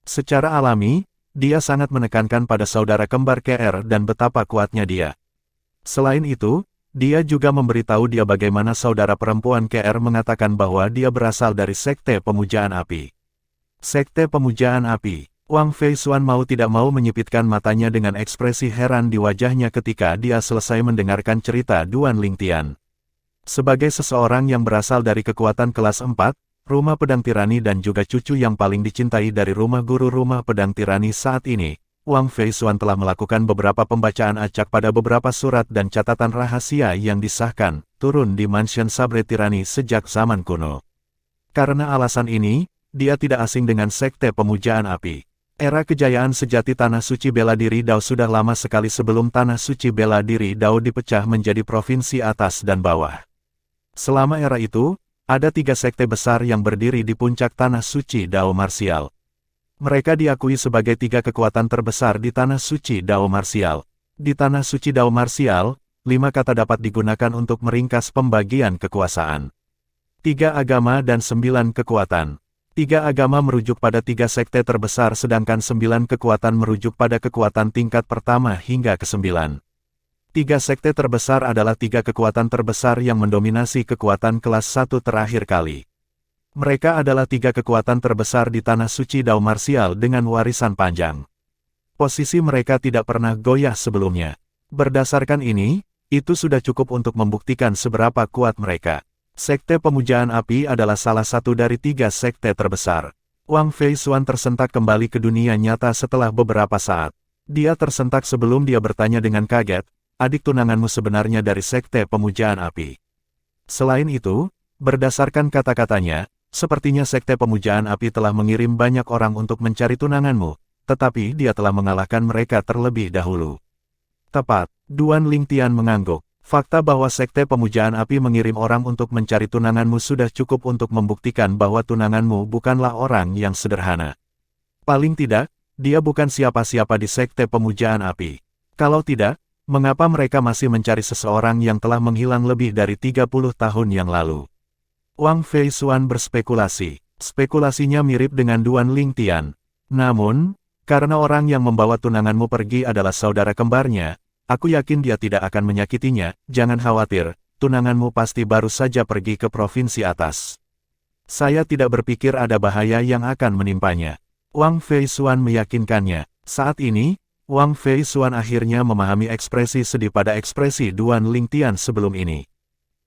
Secara alami, dia sangat menekankan pada saudara kembar KR dan betapa kuatnya dia. Selain itu, dia juga memberitahu dia bagaimana saudara perempuan KR mengatakan bahwa dia berasal dari Sekte Pemujaan Api. Sekte Pemujaan Api. Wang Fei Xuan mau tidak mau menyipitkan matanya dengan ekspresi heran di wajahnya ketika dia selesai mendengarkan cerita Duan Lingtian. Sebagai seseorang yang berasal dari kekuatan kelas 4, Rumah Pedang Tirani dan juga cucu yang paling dicintai dari rumah guru Rumah Pedang Tirani saat ini, Wang Fei Xuan telah melakukan beberapa pembacaan acak pada beberapa surat dan catatan rahasia yang disahkan, turun di Mansion Sabre Tirani sejak zaman kuno. Karena alasan ini, dia tidak asing dengan Sekte Pemujaan Api. Era kejayaan sejati Tanah Suci Bela Diri Dao sudah lama sekali sebelum Tanah Suci Bela Diri Dao dipecah menjadi provinsi atas dan bawah. Selama era itu, ada 3 sekte besar yang berdiri di puncak Tanah Suci Dao Marsial. Mereka diakui sebagai 3 kekuatan terbesar di Tanah Suci Dao Marsial. Di Tanah Suci Dao Marsial, 5 kata dapat digunakan untuk meringkas pembagian kekuasaan. 3 agama dan 9 kekuatan. 3 agama merujuk pada 3 sekte terbesar sedangkan 9 kekuatan merujuk pada kekuatan tingkat pertama hingga ke-9. 3 sekte terbesar adalah 3 kekuatan terbesar yang mendominasi kekuatan kelas 1 terakhir kali. Mereka adalah 3 kekuatan terbesar di Tanah Suci Dao Marsial dengan warisan panjang. Posisi mereka tidak pernah goyah sebelumnya. Berdasarkan ini, itu sudah cukup untuk membuktikan seberapa kuat mereka. Sekte Pemujaan Api adalah salah satu dari 3 sekte terbesar. Wang Fei Xuan tersentak kembali ke dunia nyata setelah beberapa saat. Dia tersentak sebelum dia bertanya dengan kaget, adik tunanganmu sebenarnya dari Sekte Pemujaan Api. Selain itu, berdasarkan kata-katanya, sepertinya Sekte Pemujaan Api telah mengirim banyak orang untuk mencari tunanganmu, tetapi dia telah mengalahkan mereka terlebih dahulu. Tepat, Duan Lingtian mengangguk. Fakta bahwa Sekte Pemujaan Api mengirim orang untuk mencari tunanganmu sudah cukup untuk membuktikan bahwa tunanganmu bukanlah orang yang sederhana. Paling tidak, dia bukan siapa-siapa di Sekte Pemujaan Api. Kalau tidak, Mengapa mereka masih mencari seseorang yang telah menghilang lebih dari 30 tahun yang lalu? Wang Fei Xuan berspekulasi. Spekulasinya mirip dengan Duan Lingtian. Namun, karena orang yang membawa tunanganmu pergi adalah saudara kembarnya, aku yakin dia tidak akan menyakitinya. Jangan khawatir, tunanganmu pasti baru saja pergi ke provinsi atas. Saya tidak berpikir ada bahaya yang akan menimpanya. Wang Fei Xuan meyakinkannya. Saat ini, Wang Fei Xuan akhirnya memahami ekspresi sedih pada ekspresi Duan Lingtian sebelum ini.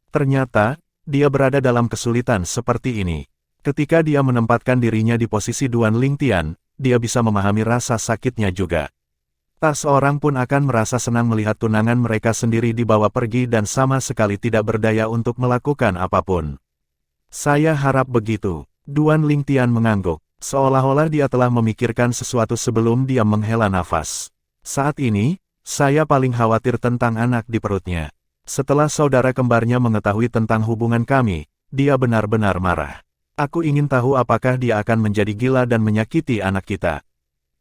Ternyata, dia berada dalam kesulitan seperti ini. Ketika dia menempatkan dirinya di posisi Duan Lingtian, dia bisa memahami rasa sakitnya juga. Tak seorang pun akan merasa senang melihat tunangan mereka sendiri dibawa pergi dan sama sekali tidak berdaya untuk melakukan apapun. Saya harap begitu. Duan Lingtian mengangguk. Seolah-olah dia telah memikirkan sesuatu sebelum dia menghela nafas. Saat ini, saya paling khawatir tentang anak di perutnya. Setelah saudara kembarnya mengetahui tentang hubungan kami, dia benar-benar marah. Aku ingin tahu apakah dia akan menjadi gila dan menyakiti anak kita.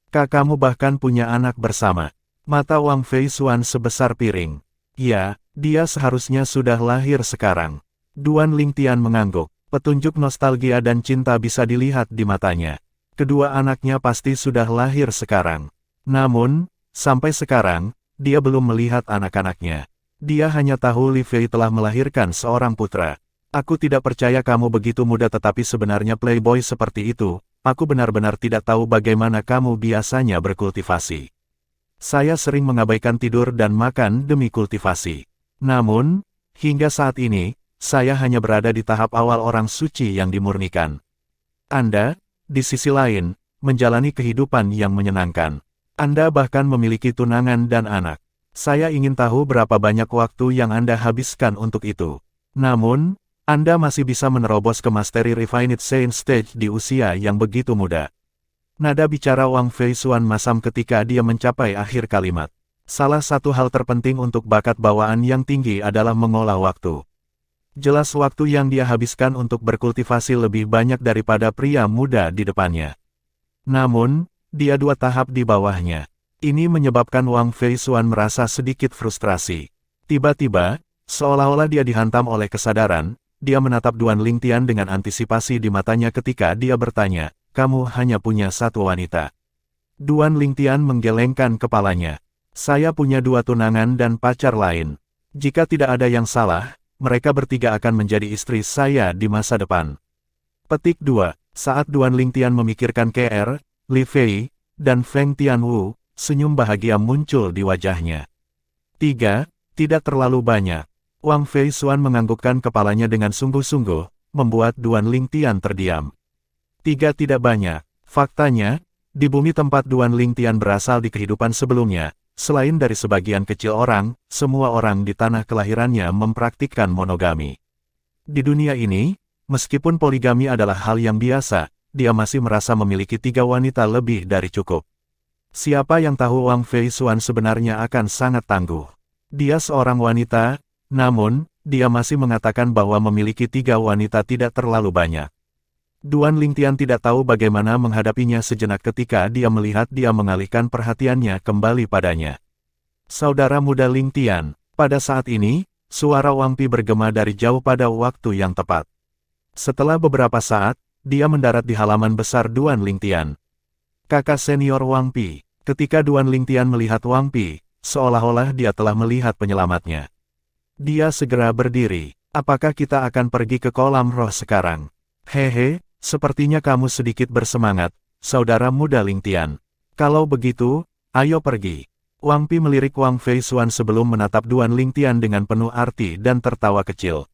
Kakakmu bahkan punya anak bersama. Mata Wang Fei Xuan sebesar piring. Ya, dia seharusnya sudah lahir sekarang. Duan Lingtian mengangguk. Petunjuk nostalgia dan cinta bisa dilihat di matanya. Kedua anaknya pasti sudah lahir sekarang. Namun, sampai sekarang, dia belum melihat anak-anaknya. Dia hanya tahu Li Fei telah melahirkan seorang putra. Aku tidak percaya kamu begitu muda tetapi sebenarnya playboy seperti itu. Aku benar-benar tidak tahu bagaimana kamu biasanya berkultivasi. Saya sering mengabaikan tidur dan makan demi kultivasi. Namun, hingga saat ini, saya hanya berada di tahap awal orang suci yang dimurnikan. Anda, di sisi lain, menjalani kehidupan yang menyenangkan. Anda bahkan memiliki tunangan dan anak. Saya ingin tahu berapa banyak waktu yang Anda habiskan untuk itu. Namun, Anda masih bisa menerobos ke Mastery Refined Saint Stage di usia yang begitu muda. Nada bicara Wang Fei Xuan masam ketika dia mencapai akhir kalimat. Salah satu hal terpenting untuk bakat bawaan yang tinggi adalah mengolah waktu. Jelas waktu yang dia habiskan untuk berkultivasi lebih banyak daripada pria muda di depannya. Namun, dia 2 tahap di bawahnya. Ini menyebabkan Wang Fei Xuan merasa sedikit frustrasi. Tiba-tiba, seolah-olah dia dihantam oleh kesadaran, dia menatap Duan Lingtian dengan antisipasi di matanya ketika dia bertanya, "Kamu hanya punya satu wanita?" Duan Lingtian menggelengkan kepalanya. "Saya punya 2 tunangan dan pacar lain. Jika tidak ada yang salah, mereka bertiga akan menjadi istri saya di masa depan." Petik 2. Saat Duan Lingtian memikirkan Kr, Li Fei, dan Feng Tianwu, senyum bahagia muncul di wajahnya. 3. Tidak terlalu banyak. Wang Fei Xuan menganggukkan kepalanya dengan sungguh-sungguh, membuat Duan Lingtian terdiam. 3 tidak banyak. Faktanya, di bumi tempat Duan Lingtian berasal di kehidupan sebelumnya, selain dari sebagian kecil orang, semua orang di tanah kelahirannya mempraktikkan monogami. Di dunia ini, meskipun poligami adalah hal yang biasa, dia masih merasa memiliki 3 wanita lebih dari cukup. Siapa yang tahu Wang Fei Xuan sebenarnya akan sangat tangguh. Dia seorang wanita, namun, dia masih mengatakan bahwa memiliki 3 wanita tidak terlalu banyak. Duan Lingtian tidak tahu bagaimana menghadapinya sejenak ketika dia melihat dia mengalihkan perhatiannya kembali padanya. Saudara muda Lingtian, pada saat ini, suara Wang Pi bergema dari jauh pada waktu yang tepat. Setelah beberapa saat, dia mendarat di halaman besar Duan Lingtian. Kakak senior Wang Pi, ketika Duan Lingtian melihat Wang Pi, seolah-olah dia telah melihat penyelamatnya. Dia segera berdiri. Apakah kita akan pergi ke kolam roh sekarang? Hehe. Sepertinya kamu sedikit bersemangat, saudara muda Lingtian. Kalau begitu, ayo pergi. Wang Pi melirik Wang Fei Xuan sebelum menatap Duan Lingtian dengan penuh arti dan tertawa kecil.